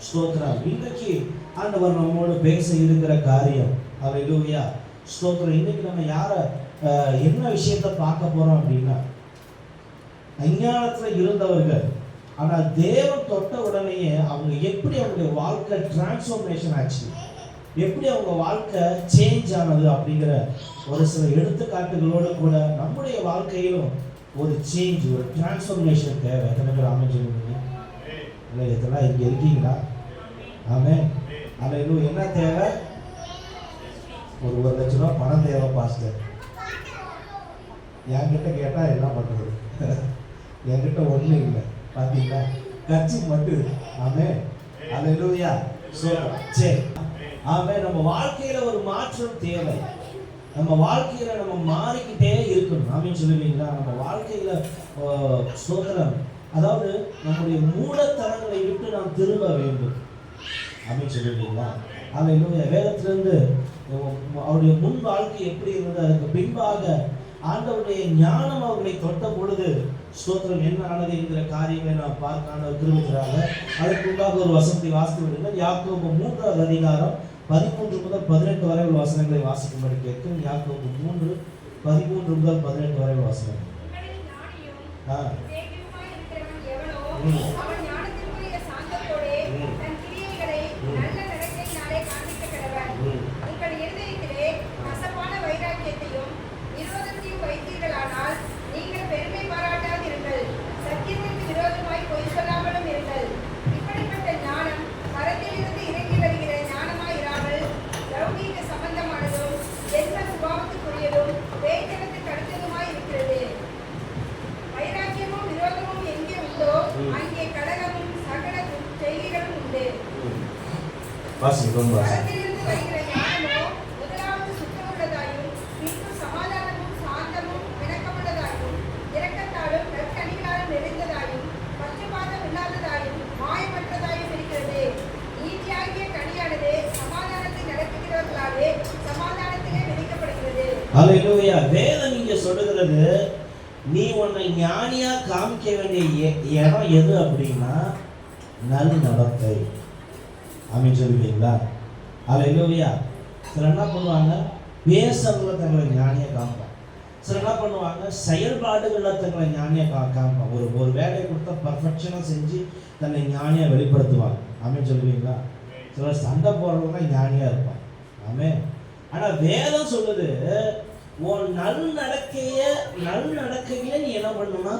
ஸ்தோத்திரம். இன்றைக்கு ஆண்டவர் நம்மோடு பேச இருக்கிற காரியம், ஹல்லேலூயா, ஸ்தோத்திரம். இன்னைக்கு நம்ம என்ன விஷயத்தை பார்க்க போறோம் அப்படின்னா, அஞ்ஞானத்துல இருந்தவர்கள் ஆனால் தேவன் தொட்ட உடனேயே அவங்க எப்படி அவங்களுடைய வாழ்க்கை டிரான்ஸ்ஃபர்மேஷன் ஆச்சு, எப்படி அவங்க வாழ்க்கை சேஞ்ச் ஆனது அப்படிங்கிற ஒரு சில எடுத்துக்காட்டுகளோடு கூட நம்முடைய வாழ்க்கையிலும் ஒரு சேஞ்ச், ஒரு டிரான்ஸ்ஃபர்மேஷன் தேவை. எத்தனை பேர் ஆமென் சொல்லுவீங்க? இல்லை, இதெல்லாம் இங்கே இருக்கீங்களா? ஆமென். அல்லேலூயா. என்ன தேவை? ஒரு 1 லட்ச ரூபா பணம் தேவை பாஸ்டர். என்கிட்ட கேட்டால் என்ன பண்ணுறது? என்கிட்ட ஒன்றும் இல்லை. பார்த்தீங்களா, கட்சி மட்டும். ஆமென். அல்லேலூயா. சரி, ஆமென். நம்ம வாழ்க்கையில ஒரு மாற்றம் தேவை. நம்ம வாழ்க்கையில நம்ம மாறிக்கிட்டே இருக்கணும். ஆமென் சொல்லுவீங்களா? நம்ம வாழ்க்கையில ஸ்தோத்திரம், அதாவது நம்முடைய மூலத்தனங்களை விட்டு நாம் திரும்ப வேண்டும். ஆமென் சொல்லுவீங்களா? அல்லேலூயா. வேதத்திலிருந்து அவருடைய முன் வாழ்க்கை எப்படி இருந்தது, அதுக்கு பின்பாக ஆண்டவருடைய ஞானம் அவர்களை தொட்ட பொழுது ஸ்தோத்திரம் என்ன ஆனது என்கிற காரியங்களை நாம் பார்க்க ஆண்டவர் திரும்புகிறாங்க. அதற்கு முன்பாக ஒரு வசனத்தை வாசித்து விடுங்கள். யாக்கோபு 3வது அதிகாரம் 13 முதல் 18 வரை உள்ள வசனங்களை வாசிக்கும்படி கேட்கும். யாக்கோபு 3 13 முதல் 18 வரை உள்ள வசனம். ஹல்லேலூயா. வேதம் இங்க சொல்லுகிறது, நீ உன்னை ஞானியா காமிக்க வேண்டிய இடம் எது அப்படின்னா நல் நடத்தை. ஆமென் சொல்லுவீங்களா? ஹல்லேலூயா. சில என்ன பண்ணுவாங்க, பேசுறதுல தங்களை ஞானியா காமிப்பாங்க. சில என்ன பண்ணுவாங்க, செயல்பாடுகள்ல தங்களை ஞானியா காமிப்பாங்க. ஒரு வேலையை கொடுத்தா பர்ஃபெக்ஷனா செஞ்சு தன்னை ஞானியா வெளிப்படுத்துவாங்க. ஆமென் சொல்லுவீங்களா? சிலர் சண்டை போடுறவங்க ஞானியா இருப்பாங்க. ஆமென். ஆனா வேதம் சொல்லுது, உன் நல் நடக்கையில நீ என்ன பண்ணணுமா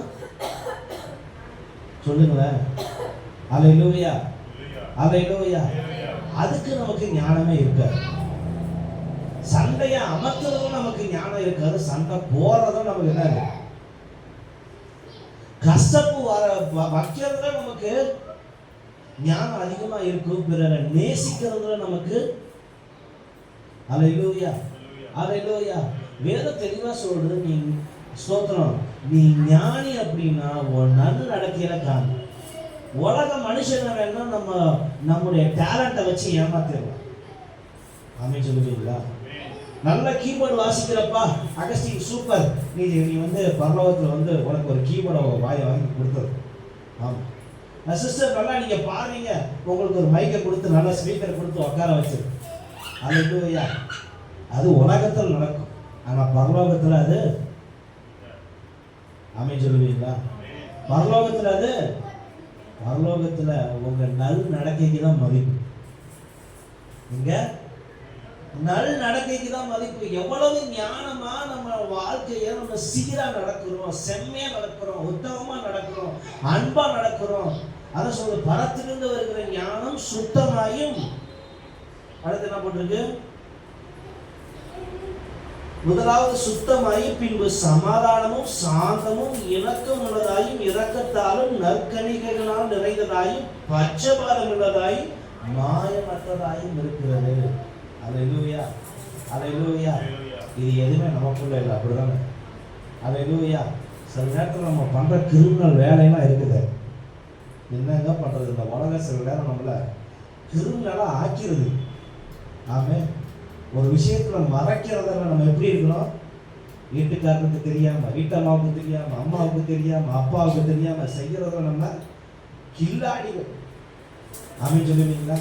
சொல்லுங்களேன். ஹல்லேலூயா, ஹல்லேலூயா. அதுக்கு நமக்கு ஞானமே இருக்காது. சண்டையை அமர்த்துறதும் நமக்கு ஞானம் இருக்காது. சண்டை போறதும் நமக்கு என்ன, கஷ்டப்பு வைக்கிறதுல நமக்கு ஞானம் அதிகமா இருக்கும். பிறரை நேசிக்கிறதுல நமக்கு. ஹல்லேலூயா, ஹல்லேலூயா. வேதம் தெளிவா சொல்றது, நீ ஸ்தோத்திரம், நீ ஞானி அப்படின்னா ஒரு நல்ல நடக்கையில காணு. உலக மனுஷனை வேணா நம்முடைய டேலண்ட்டை வச்சு ஏமாத்திடலாம். ஆமென் சொல்லுவீங்களா? நல்ல கீபோர்டு வாசிக்கிறப்பா, அகஸ்டின் சூப்பர், நீ பரலோகத்தில் உனக்கு ஒரு கீபோர்டை வாங்கி கொடுத்தது. ஆமாம் சிஸ்டர், நல்லா நீங்க பாருங்க, உங்களுக்கு ஒரு மைக்கை கொடுத்து நல்ல ஸ்பீக்கர் கொடுத்து உட்கார வச்சு. ஹல்லேலூயா. அது உலகத்தில் நடக்கும். ஆனா பரலோகத்தில் அது. ஆமென் சொல்லுவீங்களா? பரலோகத்தில் உங்க நல் நடக்கைக்கு தான் மதிப்பு. இங்க நல் நடக்கைக்கு தான் மதிப்பு. எவ்வளவு ஞானமா நம்ம வாழ்க்கையை நம்ம சீரா நடக்கிறோம், செம்மையா நடக்கிறோம், உத்தமமா நடக்கிறோம், அன்பா நடக்கிறோம். அதை சொல்ல, பரத்திலிருந்து வருகிற ஞானம் சுத்தமாயும். அடுத்து என்ன போட்டிருக்கு? முதலாவது சுத்தமாயும், பின்பு சமாதானமும் சாந்தமும் இணக்கம் உள்ளதாயும் இரக்கத்தாலும் நற்கணிகைகளால் நிறைந்ததாயும் பட்சபாதம் உள்ளதாயும் மாயமற்றதாயும் இருக்கிறது. அல்லேலூயா, அல்லேலூயா. இது எதுவுமே நமக்குள்ள இல்லை, அப்படிதானே? அல்லேலூயா. சில நேரத்தில் நம்ம பண்ற கிரிமினல் வேலையெல்லாம் இருக்குது. என்னங்க பண்றது? இந்த உலக சில நேரம் நம்மள கிரிமினலா ஆக்கிறது. ஆமே. ஒரு விஷயத்துல மறைக்கிறதுல நம்ம எப்படி இருக்கணும்? வீட்டுக்காரனுக்கு தெரியாம, வீட்டம்மாவுக்கு தெரியாம, அம்மாவுக்கு தெரியாம, அப்பாவுக்கு தெரியாம செய்யறதுல நம்ம கில்லாடிகள். ஆமென் சொல்லுவீங்களா?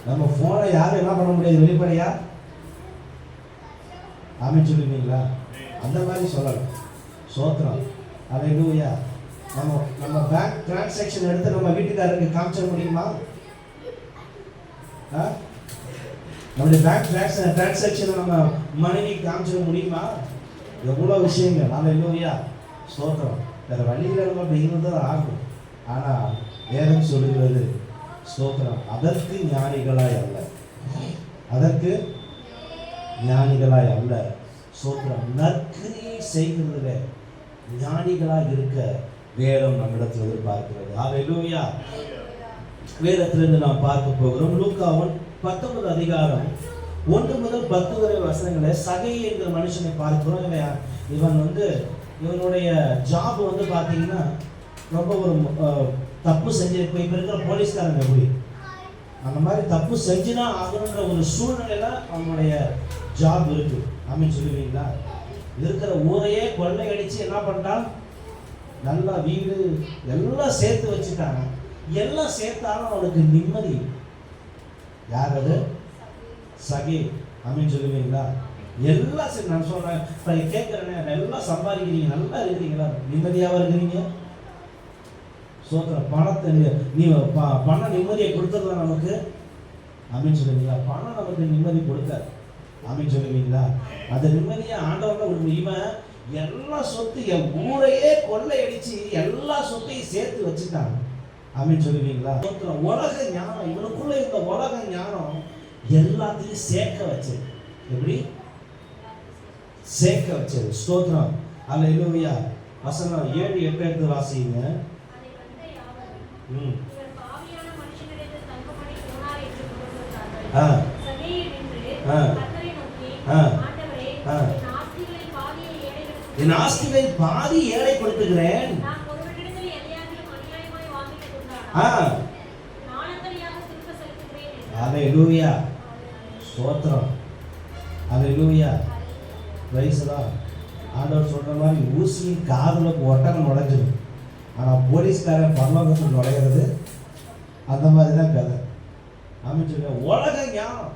நம்ம போனை யாரும் என்ன பண்ண முடியாது வெளிப்படையா? ஆமென் சொல்லுவீங்களா? அந்த மாதிரி சொல்லலாம். ஸ்தோத்திரம். அல்லேலூயா. நம்ம பேங்க் டிரான்சாக்ஷன் எடுத்து நம்ம வீட்டுக்காரருக்கு காமிச்சிட முடியுமா? நம்முடைய பேங்க் டிரான்சாக்ஷனை நம்ம மனைவிக்கு காமிச்சிட முடியுமா? எவ்வளோ விஷயங்கள். அல்லேலூயா. ஸ்தோத்திரம். வேற வழியில் நம்ம அப்படி இருந்துதான் ஆகும். ஆனால் வேதம் சொல்லுகிறது ஸ்தோத்திரம், அதற்கு ஞானிகளாய் அல்ல, அதற்கு ஞானிகளாய் அல்ல. ஸ்தோத்திரம். நற்கிரியை செய்கிறதுல ஞானிகளாய் இருக்க வேதம் நம்மிடத்தில் எதிர்பார்க்கிறது. ஹல்லேலூயா. வேதத்திலிருந்து நாம் பார்க்க போகிறோம். லூக்கா 19 அதிகாரம் 1 முதல் 10 வரை வசனங்களை சகை என்கிற மனுஷனை பார்க்கிறோம். இவன் இவனுடைய ஜாப் பார்த்தீங்கன்னா ரொம்ப ஒரு தப்பு செஞ்சு இப்போ இருக்கிற போலீஸ்காரங்க எப்படி அந்த மாதிரி தப்பு செஞ்சுனா ஆகணுன்ற ஒரு சூழ்நிலையில அவனுடைய ஜாப் இருக்கு. ஆமென் சொல்லுவீங்களா? இருக்கிற ஊரையே கொள்ளையடிச்சு என்ன பண்ணிட்டான், நல்லா வீடு எல்லாம் சேர்த்து வச்சுட்டாங்க. எல்லாம் சேர்த்தாலும் அவனுக்கு நிம்மதி. யார் அது? சகி. ஆமென் சொல்லுவீங்களா? எல்லாம் சரி. நான் சொல்றேன், இப்போ கேட்குறேன், எல்லாம் சம்பாதிக்கிறீங்க, நல்லா இருக்கிறீங்களா, நிம்மதியாக இருக்கிறீங்க? சோத்திரம். பணத்தை நீ பணம் நிம்மதியை கொடுத்துருந்தா நமக்கு? ஆமென் சொல்லுவீங்களா? பணம் நமக்கு நிம்மதி கொடுக்காது. ஆமென் சொல்லுவீங்களா? அந்த நிம்மதியை ஆண்டவன் இவன் எல்லா சொத்து என் ஊரையே கொள்ளையடிச்சு எல்லா சொத்தையும் சேர்த்து வச்சுட்டாங்க. ஆமென் சொல்லுவீங்களா? உலக ஞானம், இவனுக்குள்ள இருந்த உலக ஞானம் எல்லாத்தையும் சேர்க்க வச்சது. எப்படி சேர்க்க வச்சது? ஸ்தோத்திரம். அல்லேலூயா. வசனம் 7, 8 எடுத்து வாசிங்க. என் ஆஸ்திகளை பாதி ஏழை கொடுத்துக்கிறேன். அல்லேலூயா. ஸ்தோத்திரம். அல்லேலூயா. Praise the lord. ஆண்டவர் சொல்ற மாதிரி ஊசியின் காதுல ஒட்டகம் நுழைஞ்சிடும், ஆனால் போலீஸ்காரன் பரலோகத்தில் நுழைகிறது அந்த மாதிரி தான் கதை. அமைச்சர் உலக ஞானம்,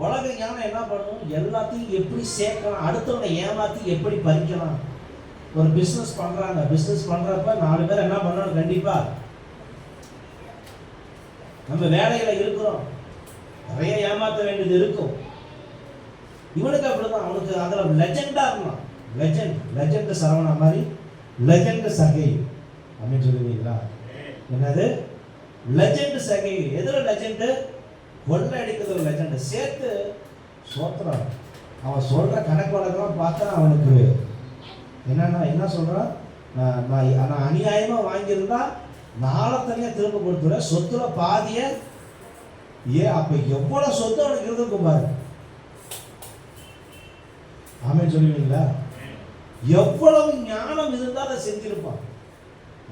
உலக ஞானம் என்ன பண்ணணும், எல்லாத்தையும் எப்படி சேர்க்கலாம், அடுத்தவனை ஏமாற்றி எப்படி பறிக்கலாம். ஒரு பிஸ்னஸ் பண்ணுறாங்க, பிஸ்னஸ் பண்ணுறப்ப 4 பேர் என்ன பண்ணணும், கண்டிப்பாக நம்ம வேலையில் இருக்கிறோம், நிறைய ஏமாற்ற வேண்டியது இருக்கும். இவனுக்கு அப்படிதான், அவனுக்கு அதில் லெஜெண்டாக இருந்தான். லெஜெண்ட் சரவணா மாதிரி லெஜெண்ட் சகை. அப்படின்னு சொல்லுவீங்களா? என்னது லெஜெண்ட் சகை? எதில் லெஜெண்ட்? கொள்ளை அடிக்கிறது லெஜெண்ட். சேர்த்து சோத்திரம். அவன் சொல்ற கணக்கு வழக்கெல்லாம் பார்த்தா அவனுக்கு என்னன்னா என்ன சொல்றான், நான் அநியாயமா வாங்கியிருந்தா நாளை தனியாக திரும்ப கொடுத்துருவேன், சொத்துல பாதிய. அப்ப எவ்வளவு சொத்து அவனுக்கு இருந்திருக்கும் பாரு. ஆமென் சொல்லுவீங்களா? எவ்வளவு ஞானம் இருந்தா அதை செஞ்சிருப்பான்.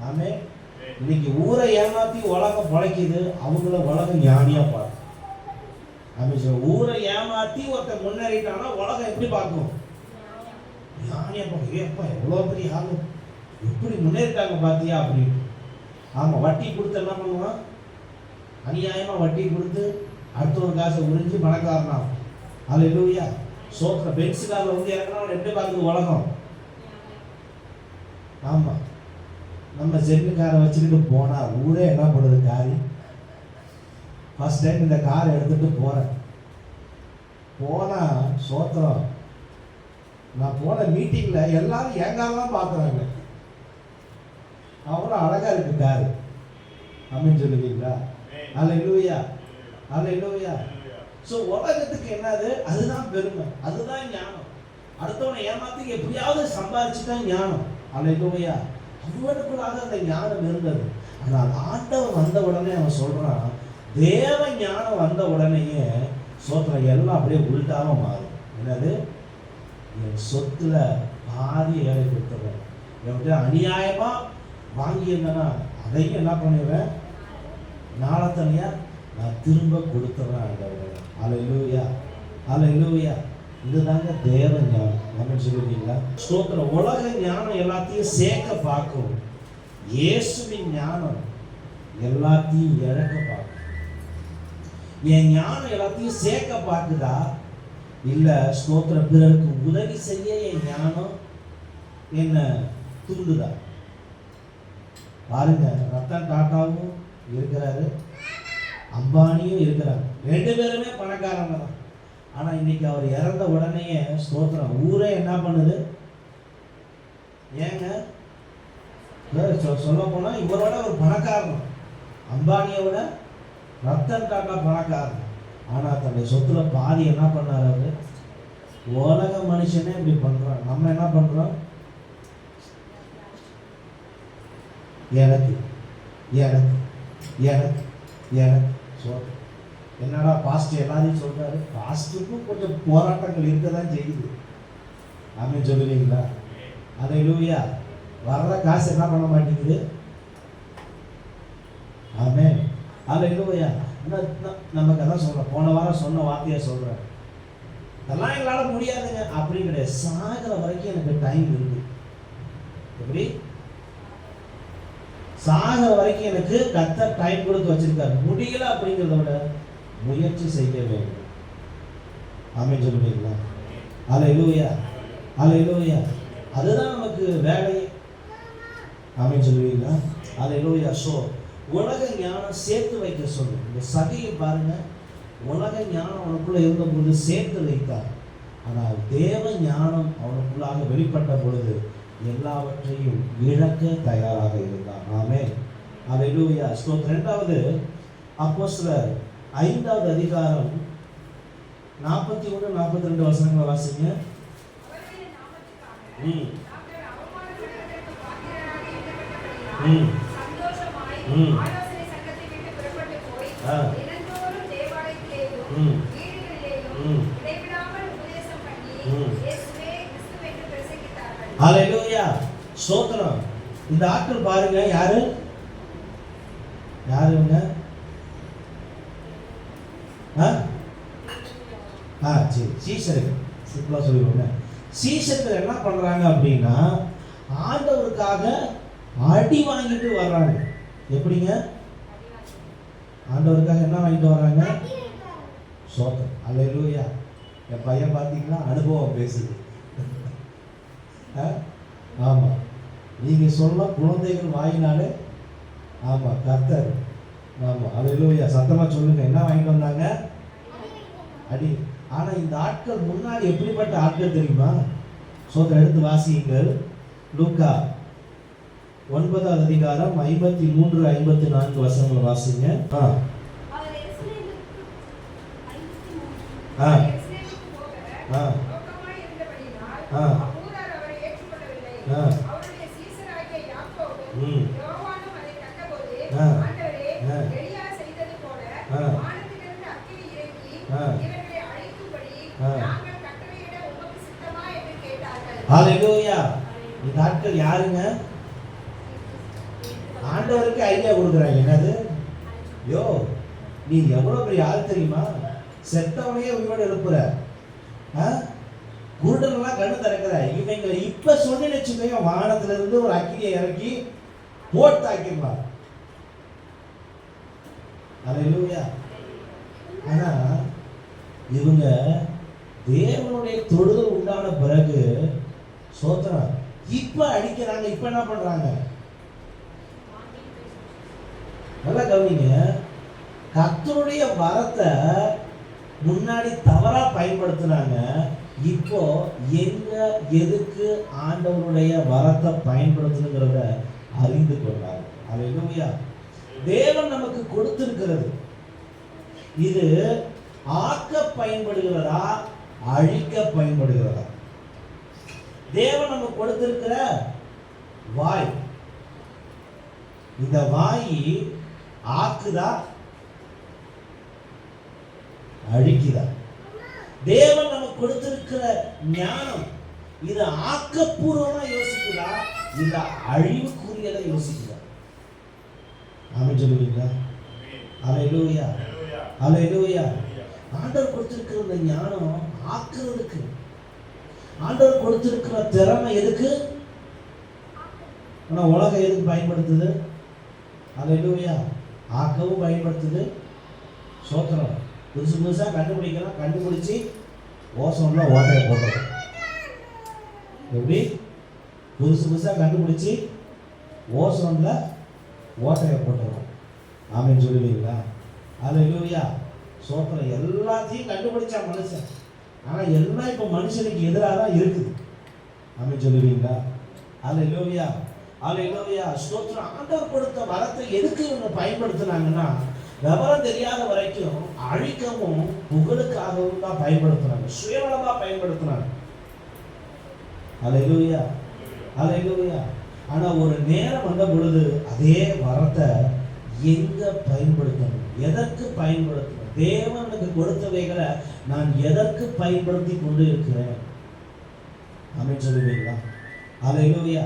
ஆமே. இன்னைக்கு ஊரை ஏமாத்தி உலகம் பழைக்குது, அவங்கள உலகம் ஞானியா பார்க்கும். ஆமே. ஊரை ஏமாத்தி ஒருத்தர் முன்னேறிட்டானா உலகம் எப்படி பார்க்கும்? ஞானியா பார்க்கும். ஏப்பா எவ்வளவு பெரிய ஆளு, எப்படி முன்னேறிட்டாங்க பாத்தியா அப்படின்னு. ஆமா. வட்டி கொடுத்து என்ன பண்ணுவான், அநியாயமா வட்டி கொடுத்து அடுத்த ஒரு காசை உறிஞ்சு பணக்காரனா. அல்லேலூயா. சோத்திர. பென்சுக்காரில் இறங்கினா எப்படி பார்க்குது உலகம்? ஆமா. நம்ம ஜென்னுக்காரை வச்சுக்கிட்டு போனா ஊரே என்ன பண்ணுது, காரி. ஃபர்ஸ்ட் டைம் இந்த காரை எடுத்துட்டு போறேன், போனா சோத்திரம். நான் போன மீட்டிங்ல எல்லாரும் எங்காலாம் பார்க்குறாங்க, அவ்வளோ அழகா இருக்கு காரு. அப்படின்னு சொல்லுவீங்களா? அல்லேலூயா. அல்லேலூயா. ஸோ உலகத்துக்கு என்னது, அதுதான் பெருமை, அதுதான் ஞானம். அடுத்தவனை ஏமாத்தி எப்படியாவது சம்பாதிச்சுதான் ஞானம். அல்லேலூயா. அவனுக்குள்ளாக அந்த ஞானம் இருந்தது. ஆனால் ஆண்டவன் வந்த உடனே அவன் சொல்றான், தேவ ஞானம் வந்த உடனேயே சோத்திரம் எல்லாம் அப்படியே உள்டாக மாறும். என்னது, என் சொத்துல பாதி ஏழை கொடுத்துறேன். என்கிட்ட அநியாயமா வாங்கியிருந்தேன்னா அதையும் என்ன பண்ணிடுவேன், நாளத்தனையா நான் திரும்ப கொடுத்துறேன் ஆண்டவரே. அல்லேலூயா. அல்லேலூயா. இதுதாங்க தேவ ஞானம். நம்ம சொல்லுவீங்களா? ஸ்தோத்திரம். உலக ஞானம் எல்லாத்தையும் சேர்க்க பார்க்கும். இயேசுவின் ஞானம் எல்லாத்தையும் இழக்க பார்க்கும். என் ஞானம் எல்லாத்தையும் சேர்க்க பார்க்குதா, இல்ல ஸ்தோத்திர பிறருக்கு உதவி செய்ய என் ஞானம் என்ன தூண்டுதா? பாருங்க, ரத்தன் டாட்டாவும் இருக்கிறாரு, அம்பானியும் இருக்கிறாரு, 2 பேருமே பணக்காரங்க தான். ஆனா இன்னைக்கு அவர் இறந்த உடனே ஸ்தோத்திரம் ஊரே என்ன பண்ணுது? ஏங்க சொல்ல போனா இவரோட ஒரு பணக்காரன், அம்பானியோட ரத்தன் டாட்டா பணக்காரன். ஆனா தன்னுடைய சொத்துல பாதி என்ன பண்ணாரு அவரு? உலக மனுஷனே இப்படி பண்றான், நம்ம என்ன பண்றோம்? எனக்கு எனக்கு எனக்கு எனக்கு சொல். என்னடா பாஸ்ட் எல்லாரையும் சொல்றாரு? பாஸ்டுக்கும் கொஞ்சம் போராட்டங்கள் இருக்கதான் செய்யுது. ஆமென் சொல்லுவீங்களா? அல்லேலூயா. வர்ற காசு என்ன பண்ண மாட்டேங்குது? ஆமென் அல்லேலூயா. நமக்கு அதான் சொல்றேன், போன வாரம் சொன்ன வார்த்தையை சொல்றேன், இதெல்லாம் எங்களால் முடியாதுங்க அப்படின்னு கிடையாது. சாகிற வரைக்கும் எனக்கு டைம் இருக்கு. எப்படி? சாகிற வரைக்கும் எனக்கு கர்த்தர் டைம் கொடுத்து வச்சிருக்காரு. முடியல அப்படிங்கிறத விட முயற்சி செய்ய வேண்டும். ஆமென் சொல்லுவீங்களா? அல்லேலூயா அல்லேலூயா. அதுதான் நமக்கு வேலை. ஆமென் சொல்லுவீங்களா? அல்லேலூயா. சோ உலக ஞானம் சேர்த்து வைக்க சொல்லும். இந்த சகையை பாருங்க, உலக ஞானம் அவனுக்குள்ள இருந்த பொழுது சேர்த்து வைத்தார். ஆனால் தேவ ஞானம் அவனுக்குள்ளாக வெளிப்பட்ட பொழுது எல்லாவற்றையும் இழக்க தயாராக இருந்தான். ஆமென் அல்லேலூயா. ஸ்தோத்திரம். 2வது அப்போஸ்தலர் 5வது அதிகாரம் 41 42 வசனங்களை வாசிங்க. அல்லேலூயா. ஸ்தோத்திரம். இந்த ஆட்கள் பாருங்க, யாரு யாருங்க? சரி, சீஷர்கள். சிம்பிளா சொல்லிடுவோங்க. சீஷர்கள் என்ன பண்றாங்க அப்படின்னா, ஆண்டவருக்காக அடி வாங்கிட்டு வர்றாங்க. எப்படிங்க? ஆண்டவருக்காக என்ன வாங்கிட்டு வர்றாங்க? ஸ்தோத்திரம். அல்லேலூயா. என் பையன் பார்த்தீங்கன்னா அனுபவம் பேசுது. ஆமா, நீங்க சொல்ல குழந்தைகள் வாயினாலே ஆமா கர்த்தர். ஆமா அல்லேலூயா. சத்தமா சொல்லுங்க, என்ன வாங்கிட்டு வந்தாங்க? அடி. ஆனா இந்த ஆட்கள் முன்னாடி எப்படிப்பட்ட ஆட்கள் தெரியுமா? ஸ்தோத்திரம். எடுத்து வாசியுங்கள். லூக்கா 9வது அதிகாரம் 53 54 வசனங்களை வாசிங்க. ஹல்லேலூயா. இந்த ஆட்கள் யாருங்க? ஆண்டவருக்கு ஐடியா கொடுக்குறாங்க. என்னது? யோ, நீ எவ்வளவு பெரிய ஆள் தெரியுமா? செத்தவனையே உயிரோடு எழுப்புற, குருடனெல்லாம் கண்ணு திறக்கிற. இவங்க இப்ப சொல்லி வச்சுக்கோங்க, வானத்துல இருந்து ஒரு அக்கினியை இறக்கி போட்டாக்கிடலாம். அல்லேலூயா. ஆனா இவங்க தேவனுடைய தொடுதல் உண்டான பிறகு ஸ்தோத்திரம் இப்ப அடிக்கிறாங்க. இப்ப என்ன பண்றாங்க? நல்லா கவனிங்க. கர்த்தருடைய வரத்தை முன்னாடி தவறா பயன்படுத்தினாங்க. இப்போ எங்க எதுக்கு ஆண்டவருடைய வரத்தை பயன்படுத்தணுங்கிறத அறிந்து கொண்டாங்க. அல்லேலூயா. தேவன் நமக்கு கொடுத்திருக்கிறது, இது ஆக்க பயன்படுகிறதா அழிக்க பயன்படுகிறதா? தேவன் நமக்கு கொடுத்திருக்கிற வாய், இந்த வாய் ஆக்குதா அழிக்குதா? தேவன் நமக்கு கொடுத்திருக்கிற ஞானம், இது ஆக்கப்பூர்வமா யோசிக்குதா இல்ல அழிவுக்குரியதை யோசிக்குதா? ஆமென் சொல்லுவீங்களா? அல்லேலூயா அல்லேலூயா. ஆண்டவர் கொடுத்திருக்கிற இந்த ஞானம் ஆக்குறதுக்கு, ஆண்டவர் கொடுத்திருக்கிற திறமை எதுக்கு? ஆனா உலகம் எதுக்கு பயன்படுத்துது? அல்லேலூயா. ஆக்கவும் பயன்படுத்துது. சோத்திரம். புதுசு புதுசாக கண்டுபிடிக்கலாம், கண்டுபிடிச்சி ஓசோனில் ஓட்டையை போட்டுரும். எப்படி? புதுசு புதுசாக கண்டுபிடிச்சி ஓசோனில் ஓட்டையை போட்டுரும். ஆமென் சொல்லுவீங்களா? அல்லேலூயா. சோத்திரம். எல்லாத்தையும் கண்டுபிடிச்சா மனுஷன், ஆனால் எல்லாம் இப்போ மனுஷனுக்கு எதிராக தான் இருக்குது. ஆமென் சொல்லுவீங்களா? அல்லேலூயா, அல்லேலூயா. ஸ்தோத்திரம். ஆண்டவர் கொடுத்த வரத்தை எதுக்கு இவங்க பயன்படுத்தினாங்கன்னா, விவரம் தெரியாத வரைக்கும் அழிக்கவும் புகழுக்காகவும் தான் பயன்படுத்துறாங்க, சுயநலமா பயன்படுத்துறாங்க. அல்லேலூயா, அல்லேலூயா. ஆனா ஒரு நேரம் வந்த பொழுது அதே வரத்தை எங்க பயன்படுத்தணும், எதற்கு பயன்படுத்தணும், தேவனுக்கு கொடுத்தவைகளை நான் எதற்கு பயன்படுத்தி கொண்டு இருக்கிறேன்? ஆமென் சொல்லுவீங்களா? அல்லேலூயா.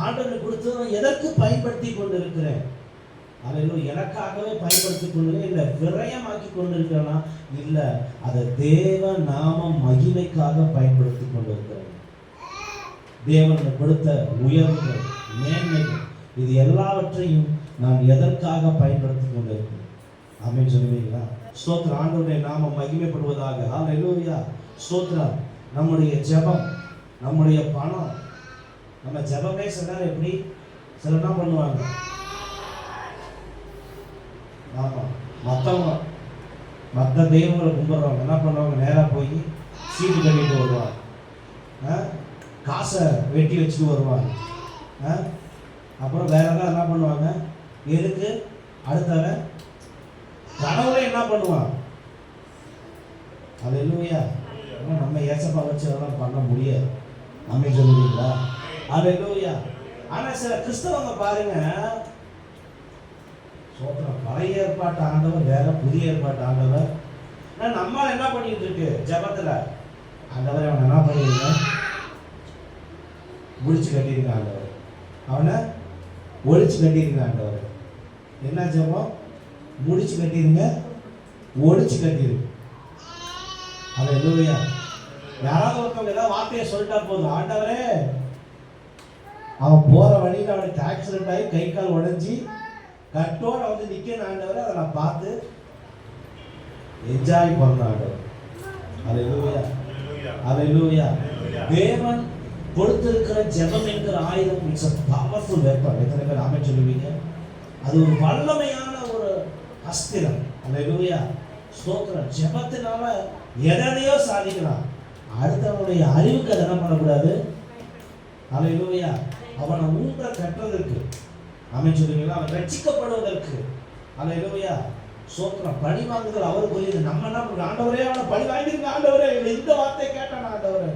ஆண்டவனுக்கு கொடுத்ததை எதற்கு பயன்படுத்தி கொண்டு இருக்கிறேன்? அல்லேலூயா. எனக்காகவே பயன்படுத்தி கொண்டு இல்லை, விரயமாக்கி கொண்டு இருக்கிறேன்னா இல்லை, அதை தேவ நாம மகிமைக்காக பயன்படுத்தி கொண்டு இருக்கிறேன். தேவனுக்கு கொடுத்த உயர்வுகள், மேன்மைகள், இது எல்லாவற்றையும் நான் எதற்காக பயன்படுத்தி கொண்டு இருக்கிறேன்? ஆமென் சொல்லுவீங்களா? ஸ்தோத்திரம். ஆண்டவருடைய நாமம் மகிமைப்படுவதாக. அல்லேலூயா. ஸ்தோத்திரம். நம்முடைய ஜெபம், நம்முடைய பணம், நம்ம ஜெபமே சில நேரம் எப்படி சில என்ன பண்ணுவாங்க, ஆமாம், மற்றவங்க மற்ற தெய்வங்களை கும்பிட்றவங்க என்ன பண்ணுவாங்க, நேராக போய் சீட்டு கட்டிட்டு வருவாங்க, காசை வெட்டி வச்சுட்டு வருவாங்க. அப்புறம் வேற எல்லாம் என்ன பண்ணுவாங்க, எதுக்கு அடுத்தவன் கனவுல என்ன பண்ணுவான். அல்லேலூயா. நம்ம ஏசப்பா வச்சு அதெல்லாம் பண்ண முடியாது. ஆமென் சொல்லுவீங்களா? அல்லேலூயா. ஆனா சில கிறிஸ்தவங்க பாருங்க, சோத்திரம், பழைய ஏற்பாட்டு ஆண்டவர் வேற, புதிய ஏற்பாட்டு ஆண்டவர். நம்ம என்ன பண்ணிட்டு இருக்கு ஜெபத்துல, ஆண்டவரை அவனை என்ன பண்ணிருங்க, முடிச்சு கட்டிருங்க ஆண்டவர், அவனை ஒழிச்சு கட்டிருங்க ஆண்டவர். என்ன ஜெபம்? முடிச்சு கட்டிருங்க, ஒழிச்சு கட்டிருங்க. அல்லேலூயா. யாராவது ஒருத்தவங்க ஏதாவது வார்த்தையை சொல்லிட்டா போதும், ஆண்டவரே அவன் போற வழியில் அவனுக்கு ஆக்சிடென்ட் ஆகி கை கால் உடைஞ்சி கட்டோட வந்து நிற்கணும் ஆண்டவரே, அதை நான் பார்த்து என்ஜாய் பண்ண ஆண்டவர். அல்லேலூயா, அல்லேலூயா. தேவன் கொடுத்திருக்கிற ஜெபம் என்கிற ஆயுதம் இட்ஸ் a powerful weapon. எத்தனை பேர் ஆமென் சொல்லுவீங்க? அது ஒரு வல்லமையான ஒரு அஸ்திரம். அல்லேலூயா. ஸ்தோத்திரம். ஜெபத்தினால எதையோ சாதிக்கலாம். அடுத்தவனுடைய அறிவுக்கு அதை என்ன பண்ணக்கூடாது. அல்லேலூயா. அவனை ஊன்ற கட்டுறதற்கு, ஆமென் சொல்லுவீங்களா, அவன் ரட்சிக்கப்படுவதற்கு. அல்லேலூயா. ஸ்தோத்திரம். பழி வாங்குதல் அவருக்குரியது. நம்ம என்ன பண்ணுறோம், ஆண்டவரே அவனை பழி வாங்கிருங்க ஆண்டவரே, இந்த வார்த்தையை கேட்டான் ஆண்டவரே.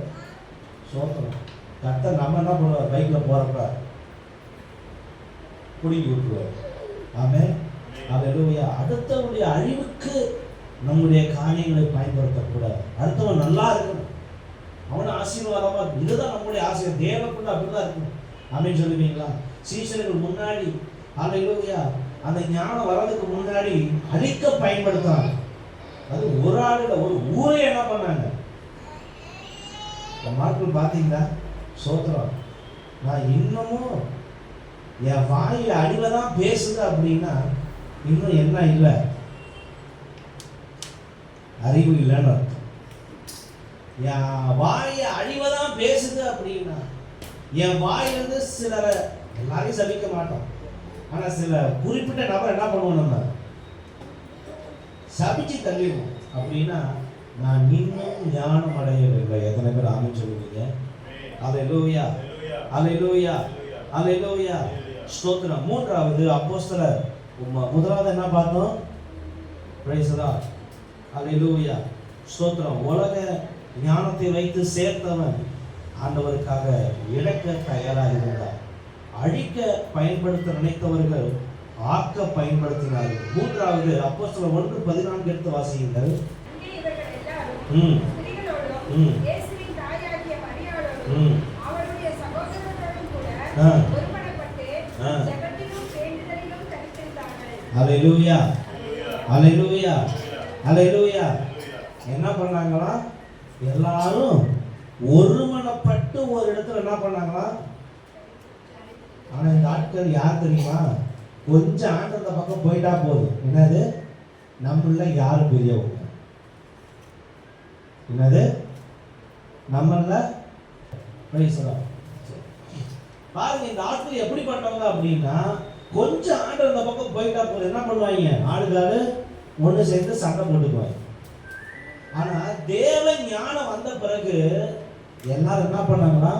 ஸ்தோத்திரம். கட்ட நம்ம என்ன பண்ணுவார், பைக்கில் போகிறப்ப குடிக்கி விட்டுருவார். ஆமென். அல்லேலூயா. அடுத்தவனுடைய அழிவுக்கு நம்முடைய காரியங்களை பயன்படுத்தக்கூடாது. அடுத்தவன் நல்லா இருக்கணும், அவனை ஆசீர்வாதமா இருக்கும். இதுதான் நம்முடைய ஆசீர்வாதம். தேவக்குள்ள அப்படிதான் இருக்கணும். ஆமென் சொல்லுவீங்களா? சீசர்கள் முன்னாடி, அல்லேலூயா, அந்த ஞானம் வர்றதுக்கு முன்னாடி அழிக்க பயன்படுத்தாங்க. அது ஒரு ஆளுல ஒரு ஊரை என்ன பண்ணாங்க. நாட்கள் பார்த்தீங்களா? சோத்திரம். நான் இன்னமும் என் வாயில அடிவதான் பேசுது அப்படின்னா இன்னும் என்ன இல்லை, அறிவு இல்லைன்னு அர்த்தம். என் வாய அழிவதான் பேசுது அப்படின்னா, என் வாயிலிருந்து சிலரை எல்லாரையும் சபிக்க மாட்டோம், ஆனா சில குறிப்பிட்ட நபர் என்ன பண்ணுவோம், நம்ம சபிச்சு தள்ளிடுவோம். அப்படின்னா நான் இன்னும் ஞானம் அடையவில்லை. எத்தனை பேர் ஆமென் சொல்லுவீங்க? அல்லேலூயா, அல்லேலூயா, அல்லேலூயா. ஸ்தோத்திரம். மூன்றாவது அப்போஸ்தலர் முதலாவது என்ன பார்த்தோம்? Praise the lord. அல்லேலூயா. ஸ்தோத்திரம். உலக ஞானத்தை வைத்து சேர்த்தவன் ஆண்டவருக்காக இழக்க தயாராக இருந்தார். அழிக்க பயன்படுத்த நினைத்தவர்கள் ஆக்க பயன்படுத்தினார்கள். மூன்றாவது அப்போஸ்தலர் 1:14 எடுத்து வாசியுங்கள். அல்லேலூயா, அல்லேலூயா, அல்லேலூயா. என்ன பண்ணாங்களா? எல்லாரும் ஒருமனப்பட்டு ஒரு இடத்துல என்ன பண்ணாங்களா? ஆனா இந்த ஆட்கள் யார் தெரியுமா? கொஞ்சம் ஆண்டந்த பக்கம் போயிட்டா போதும். என்னது? நம்மள யாரு பெரியவங்க? என்னது? நம்மள பாருங்க, இந்த ஆட்கள் எப்படிப்பட்டவங்க அப்படின்னா, கொஞ்சம் ஆண்டு அந்த பக்கம் போயிட்டா போதும் என்ன பண்ணுவாங்க? ஆளுகாரு ஒன்று சேர்ந்து சண்டை போட்டுக்குவாங்க. ஆனா தேவ ஞானம் வந்த பிறகு எல்லாரும் என்ன பண்ணாங்கன்னா,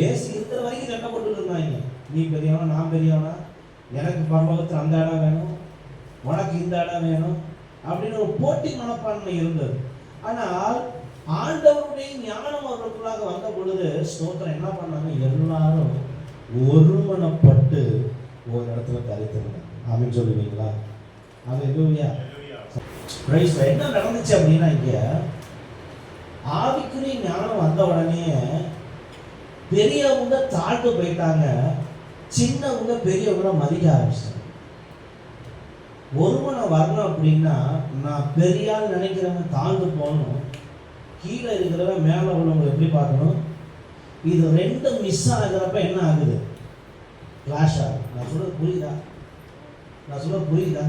ஏசு இருக்கிற வரைக்கும் சண்டை போட்டு இருந்தாங்க. நீ பெரியவனா, நான் பெரியவனா, எனக்கு பரலோகத்தில் அந்த இடம் வேணும், உனக்கு இந்த இடம் வேணும் அப்படின்னு ஒரு போட்டி மனப்பான்மை இருந்தது. ஆனால் ஆண்டவருடைய ஞானம் அவர்களுக்குள்ளாக வந்த பொழுது ஸ்தோத்திரம் என்ன பண்ணாங்க? எல்லாரும் ஒருமனப்பட்டு ஒரு இடத்துல கரைத்திருந்தாங்க. ஆமென் சொல்லுவீங்களா? அல்லேலூயா. பிரைஸ். என்ன நடந்துச்சு அப்படின்னா, இங்க ஆவிக்குரிய ஞானம் வந்த உடனே பெரியவங்க தாழ்ந்து போயிட்டாங்க, சின்னவங்க பெரியவங்களை மதிக்க ஆரம்பிச்சிட்டாங்க. ஒருவனை வரணும் அப்படின்னா, நான் பெரியாள் நினைக்கிறவங்க தாழ்ந்து போகணும், கீழே இருக்கிறவன் மேலே உள்ளவங்க எப்படி பார்க்கணும். இது ரெண்டும் மிஸ் ஆகிறப்ப என்ன ஆகுது? கிளாஷ் ஆகும். நான் சொல்றது புரியுதா?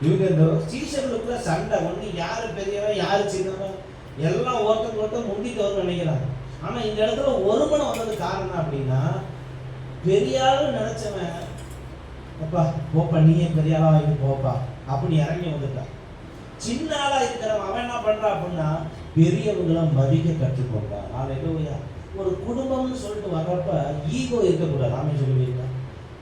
இவங்க இந்த சீசர்களுக்குள்ள சண்டை. ஒன்று யாரு பெரியவன் யாரு சின்னவன், எல்லாம் ஒருத்தர் முந்திட்டு வரும்னு நினைக்கிறாங்க. ஆனா இந்த இடத்துல ஒருமனம் வந்தது காரணம் அப்படின்னா, பெரியாளும் நினைச்சவன் அப்பா போப்பா, நீயே பெரியாளா வாங்கி போப்பா அப்படி இறங்கி வந்துட்டான். சின்ன ஆளா இருக்கிறவன் அவன் என்ன பண்றான் அப்படின்னா, பெரியவங்களை மதிக்க கற்றுக்கொண்டான். அல்லேலூயா. ஒரு குடும்பம்னு சொல்லிட்டு வர்றப்ப ஈகோ இருக்கக்கூடாது. ஆமென் சொல்லுவீங்க.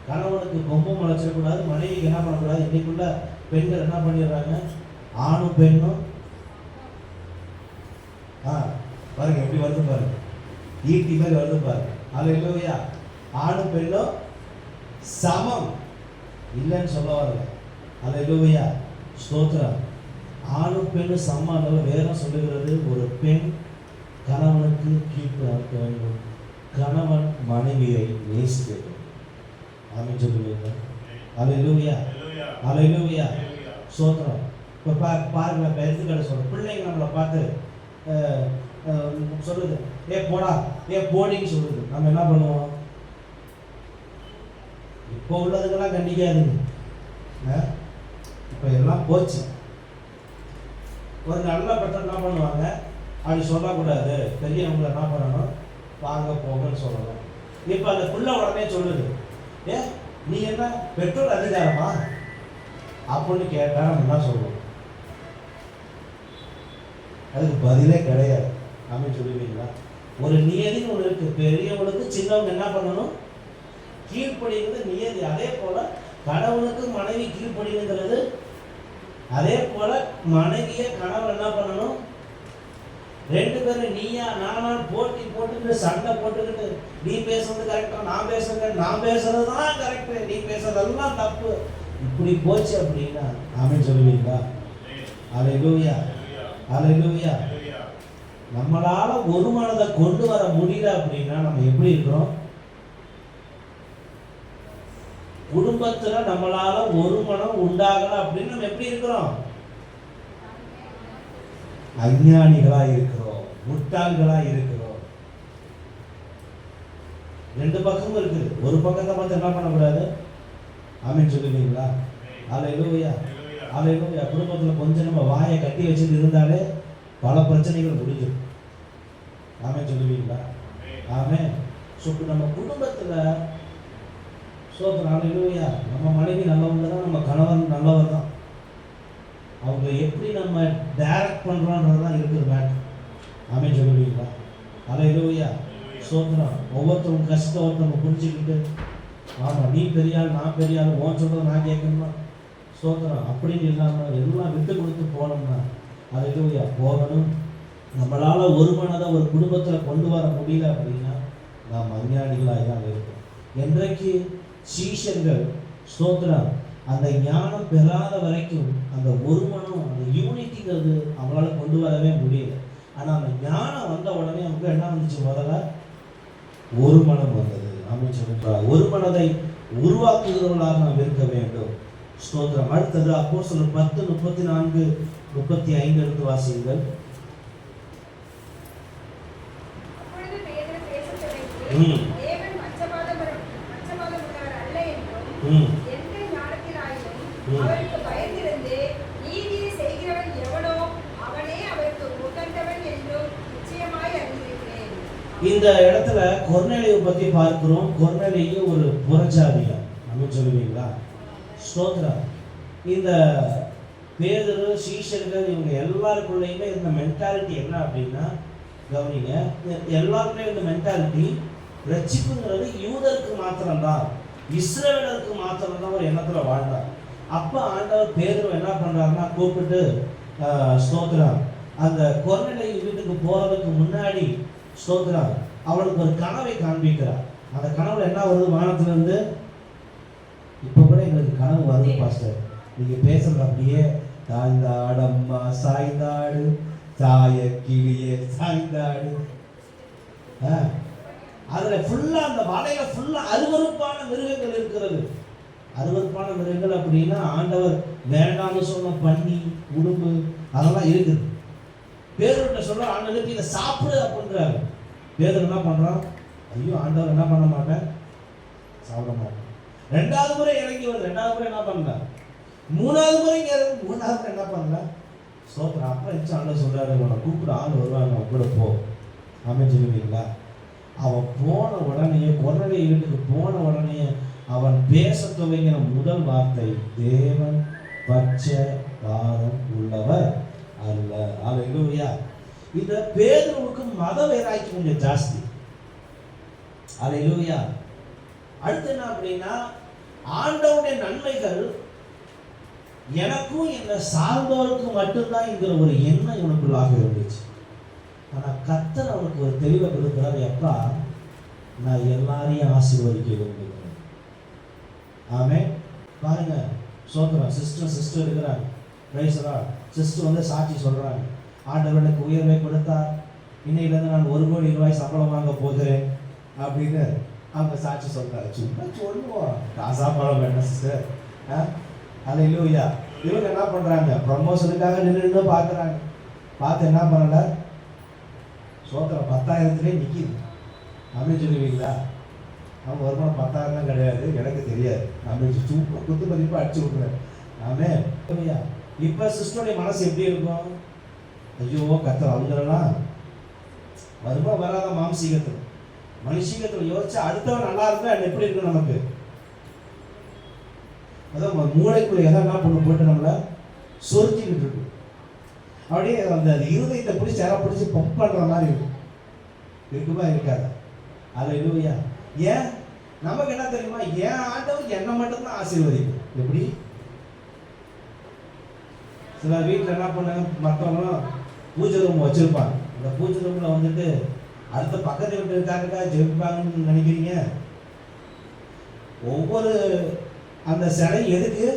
கணவனுக்கு கொம்பும் முளைச்சிடக்கூடாது, மனைவிக்கு என்ன பண்ணக்கூடாது. இன்னைக்குள்ள பெண்கள் என்ன பண்ணிடுறாங்க? ஆணும் பெண்ணும் பாருங்க எப்படி வருது பாருங்க, ஈட்டி மாதிரி வருது பாருங்க. அல்லேலூயா. ஆணும் பெண்ணும் சமம் இல்லைன்னு சொல்ல வரல. அல்லேலூயா. ஸ்தோத்திரம். ஆணும் பெண்ணும் சமம் வேதம் சொல்லுகிறது. ஒரு பெண் கணவனுக்கு கீழ்ப்படிய வேண்டும், கணவன் மனைவியை நேசிக்க வேண்டும். ஆமென் சொல்லுவீங்க. அல்லேலூயா. அல்லேலூயா. ஸ்தோத்திரம். இப்போ பாருங்க, இப்போ எடுத்துக்கிட்ட சொல்கிறேன், பிள்ளைங்க நம்மளை பார்த்து சொல்லுது, ஏ போடா, ஏ போடின்னு சொல்லுது. நம்ம என்ன பண்ணுவோம்? இப்போ உள்ளதுக்கெல்லாம் கண்டிக்காதுங்க, இப்போ எல்லாம் போச்சு. ஒரு நல்ல பெற்றோர் என்ன பண்ணுவாங்க? அப்படி சொல்லக்கூடாது, பெரியவங்களை என்ன பண்ணணும்? வாங்க போங்கன்னு சொல்லணும். இப்போ அந்த பிள்ளை உடனே சொல்லுது, ஏ நீ என்ன பெற்றோர் அதிகாரமா அப்படின்னு கேட்டா நம்ம என்ன சொல்லுவோம்? அதுக்கு பதிலே கிடையாது. ஆமென் சொல்லுவீங்களா? ஒரு நியதின்னு ஒன்று இருக்கு. பெரியவங்களுக்கு சின்னவங்க என்ன பண்ணணும்? கீழ்ப்படிங்கிறது நியதி. அதே போல கணவனுக்கு மனைவி கீழ்ப்படிங்கிறது. அதே போல மனைவிய கணவன் என்ன பண்ணணும்? ரெண்டு பேரும் நீயா நானா போட்டி போட்டுக்கிட்டு சண்டை போட்டுக்கிட்டு, நீ பேசுறது கரெக்டா, நான் பேசுறது, நான் பேசுறது தான் கரெக்டு, நீ பேசுறதெல்லாம் தப்பு, இப்படி போச்சு அப்படின்னா ஆமென் சொல்லுவீங்களா? அல்லேலூயா. அல்லேலூயா. நம்மளால ஒரு மனதை கொண்டு வர முடியல அப்படின்னா நம்ம எப்படி இருக்கிறோம்? குடும்பத்துல நம்மளால ஒரு மனம் உண்டாகல அப்படின்னு நம்ம எப்படி இருக்கிறோம்? அஞ்ஞானிகளா இருக்கிறோம், முட்டாள்களா இருக்கிறோம். ரெண்டு பக்கமும் இருக்குது. ஒரு பக்கத்தை பார்த்து என்ன பண்ணக்கூடாது? ஆமென் சொல்லுவீங்களா? அல்லேலூயா. அல்லேலூயா. குடும்பத்துல கொஞ்சம் நம்ம வாயை கட்டி வச்சுட்டு இருந்தாலே பல பிரச்சனைகள் முடிஞ்சிடும். ஆமென் சொல்லுவீங்களா? ஆமென். நம்ம குடும்பத்துல அல்லேலூயா, நம்ம மனைவி நல்லவங்க தான், நம்ம கணவன் நல்லவர் தான். அவங்க எப்படி நம்ம டைரக்ட் பண்றோம்ன்றது தான் இருக்குது மேட்டர். ஆமென் சொல்லுவீங்களா? அல்லேலூயா. ஸ்தோத்திரம். ஒவ்வொருத்தரும் கஷ்டத்தை ஒருத்தவங்க புரிஞ்சுக்கிட்டு, ஆமா நீ பெரியாள் நான் பெரியாள், ஓன் சொல்றது நான் கேட்கணுமா? ஸ்தோத்திரம். அப்படின்னு இல்லாமல் எல்லாம் விட்டு கொடுத்து போனோம்னா அல்லேலூயா போகணும். நம்மளால ஒரு மனதை ஒரு குடும்பத்தில் கொண்டு வர முடியல அப்படின்னா நாம் அஞ்ஞானிகளாக தான் இருக்கும். என்றைக்கு சீஷர்கள் ஸ்தோத்திரம் அந்த ஞானம் பெறாத வரைக்கும் அந்த ஒரு மனம், அந்த யூனிட்டிங்கிறது அவங்களால கொண்டு வரவே முடியல. ஆனால் அந்த ஞானம் வந்த உடனே அவங்க என்ன வந்துச்சு? முதல்ல ஒரு மனம் வந்தது. ஆமென் சொல்லுங்க. ஒரு மனதை உருவாக்குகிறவர்களாக நாம் இருக்க வேண்டும். ஸ்தோத்திரம். அடுத்தது அப்போஸ்தலர் 10:34-35 எடுத்து வாசியுங்கள். தேவன் பட்சபாதம் உள்ளவர் அல்ல என்றும் இந்த இடத்துல கொர்நேலியை பத்தி பார்க்கிறோம். கொர்நேலியு ஒரு புறஜாதியா, நம்ம சொல்லுவீங்களா? ஸ்தோத்திரம். இந்த பேதுரு, சீஷர்கள் இவங்க எல்லாருக்குள்ளேயுமே இந்த மென்டாலிட்டி என்ன அப்படின்னா, கவனிங்க, எல்லாருக்குள்ளேயும் இந்த மென்டாலிட்டி ரட்சிப்புங்கிறது யூதருக்கு மாத்திரம்தான், இஸ்ரவேலருக்கு மாத்திரம்தான் ஒரு எண்ணத்துல வாழ்ந்தார். அப்ப ஆண்டவர் பேதுரு என்ன பண்றாருன்னா கூப்பிட்டு, ஸ்தோத்திரம், அந்த கொர்நேலியு வீட்டுக்கு போறதுக்கு முன்னாடி ஸ்தோத்திரம் அவளுக்கு ஒரு கனவை காண்பிக்கிறார். அந்த கனவுல என்ன வருது? வானத்துல இருந்து. இப்ப கூட எங்களுக்கு கனவு வருது பாஸ்டர், நீங்க பேசுறது அப்படியே தாய்ந்தாடம்மா சாய்ந்தாடு, தாய கிளியே சாய்ந்தாடு. அதுல ஃபுல்லா அந்த வலையில ஃபுல்லா அருவருப்பான மிருகங்கள் இருக்கிறது. அருவருப்பான மிருகங்கள் அப்படின்னா ஆண்டவர் வேண்டாம்னு சொன்ன பன்னி, உடும்பு அதெல்லாம் இருக்குது. பேதுருட்ட சொல்ற, ஆண்டவருக்கு இதை சாப்பிடு அப்படின்றாரு. பேதுரு என்ன பண்றான்? ஐயோ ஆண்டவர் என்ன பண்ண மாட்டேன், சாப்பிட மாட்டேன். ரெண்டாவது முறை இறங்கி வருது. ரெண்டாவது முறை என்ன பண்ணல, மூணாவது முறை இறங்கி, மூணாவது முறை என்ன பண்ணல, ஸ்தோத்திரம். அப்புறம் இருந்துச்சு ஆண்டவர் சொல்றாரு, உன்னை கூப்பிட ஆள் வருவாங்க, அவன் கூட போ. ஆமென் சொல்லுவீங்களா? அவன் போன உடனே, கொர்நேலியு வீட்டுக்கு போன உடனே அவன் பேச துவங்கின முதல் வார்த்தை, தேவன் பட்சபாதம் உள்ளவர் அல்ல. அல்லேலூயா. இந்த பேதுருவுக்கு மத வைராக்கியம் கொஞ்சம் ஜாஸ்தி. அல்லேலூயா. அடுத்து என்ன அப்படின்னா, ஆண்டவருடைய நன்மைகள் எனக்கும் என்ன சார்ந்தவருக்கும் மட்டும்தான் என்கிற ஒரு எண்ணம் இவனுக்குள்ளாக இருந்துச்சு. ஆனா கர்த்தர் அவனுக்கு ஒரு தெளிவை கொடுக்கிறார். எப்பா, நான் எல்லாரையும் ஆசீர்வதிக்க விரும்புகிறேன். ஆமென். பாருங்க, சோதரா சிஸ்டர் இருக்கிறாங்க. Price the Lord. சிஸ்டர் வந்து சாட்சி சொல்றாங்க, ஆண்டவர் எனக்கு உயர்வை கொடுத்தார், இன்னையிலேருந்து நான் 1 கோடி ரூபாய் சம்பளம் வாங்க போகிறேன் அப்படின்னு அவங்க சாட்சி சொல்றாரு. சும்மா சொல்லுவோம், காசா பணம் வேண்டாம் சிஸ்டர். அல்லேலூயா. இவங்க என்ன பண்றாங்க, ப்ரமோஷனுக்காக நின்று பார்க்குறாங்க. பார்த்து என்ன பண்ணல, சோத்திரம் 10,000 நிற்கிது. அப்படின்னு சொல்லுவீங்களா? அவங்க வருமானம் 10,000 கிடையாது, எனக்கு தெரியாது. அப்படின்னு சூப்பர் குத்து மதிப்பாக அடிச்சு விட்றேன். ஆமென். இப்போ சிஸ்டருடைய மனசு எப்படி இருக்கும்? ஐயோ கர்த்தர் அவங்களெல்லாம் வருமா வராத மாம்சீகத்தில், மனுஷீகத்தில் யோசிச்சா அடுத்தவன் நல்லா இருந்தா எப்படி இருக்கும் நமக்கு? அதான் மூளைக்குள்ள எதாவது என்ன பண்ண போட்டு நம்மளை சொரிஞ்சிக்கிட்டு இருக்கு. அப்படியே அந்த இருதயத்தை பிடிச்சி யாரை பிடிச்சி பம்ப் பண்ணுற மாதிரி இருக்கும். இருக்குமா இருக்காது? அல்லேலூயா. ஏன் நமக்கு என்ன தெரியுமா, ஏன் ஆண்டவர் என்னை மட்டும்தான் ஆசீர்வதிக்கும். எப்படி சில வீட்டில் என்ன பண்ணாங்க, மற்றவங்களும் பூஜை ரூம் வச்சிருப்பாங்க. அந்த பூஜை ரூம்ல வந்துட்டு அடுத்த பக்கத்து வீட்டு இருக்காருக்கா ஜெயிப்பாங்கன்னு நினைக்கிறீங்க? ஒவ்வொரு அந்த சிலை எதுக்கு?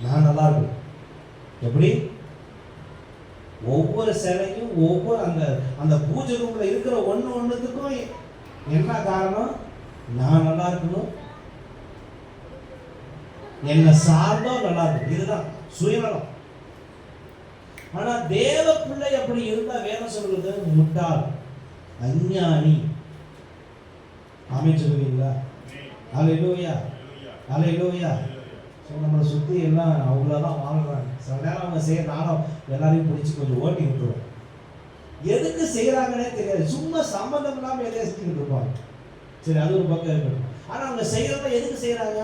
நான் நல்லா இருக்கும். எப்படி ஒவ்வொரு சிலையும் ஒவ்வொரு அந்த பூஜை ரூம்ல இருக்கிற ஒண்ணுத்துக்கும் என்ன காரணம்? நான் நல்லா இருக்கணும், என்ன சார்ந்தோ நல்லா இருக்கும். இதுதான் சுயநலம். ஆனா தேவ பிள்ளை அப்படி இருந்தா வேதம் சொல்றது முட்டாள், அஞ்ஞானி. ஆமென் சொல்லுவீங்களா? அல்லேலூயா, அல்லேலூயா. நம்மளை சுற்றி எல்லாம் அவங்களதான் வாழ்றாங்க. சில நேரம் அவங்க செய்ய நானும் எல்லாரையும் பிடிச்சி கொஞ்சம் ஓட்டி விட்டுருவோம். எதுக்கு செய்யறாங்கன்னே தெரியாது, சும்மா சம்மந்தம் இல்லாமல் எதையும் செஞ்சுக்கிட்டு இருப்பாங்க. சரி, அது ஒரு பக்கம் இருக்கணும். ஆனால் அவங்க செய்யறத எதுக்கு செய்யறாங்க?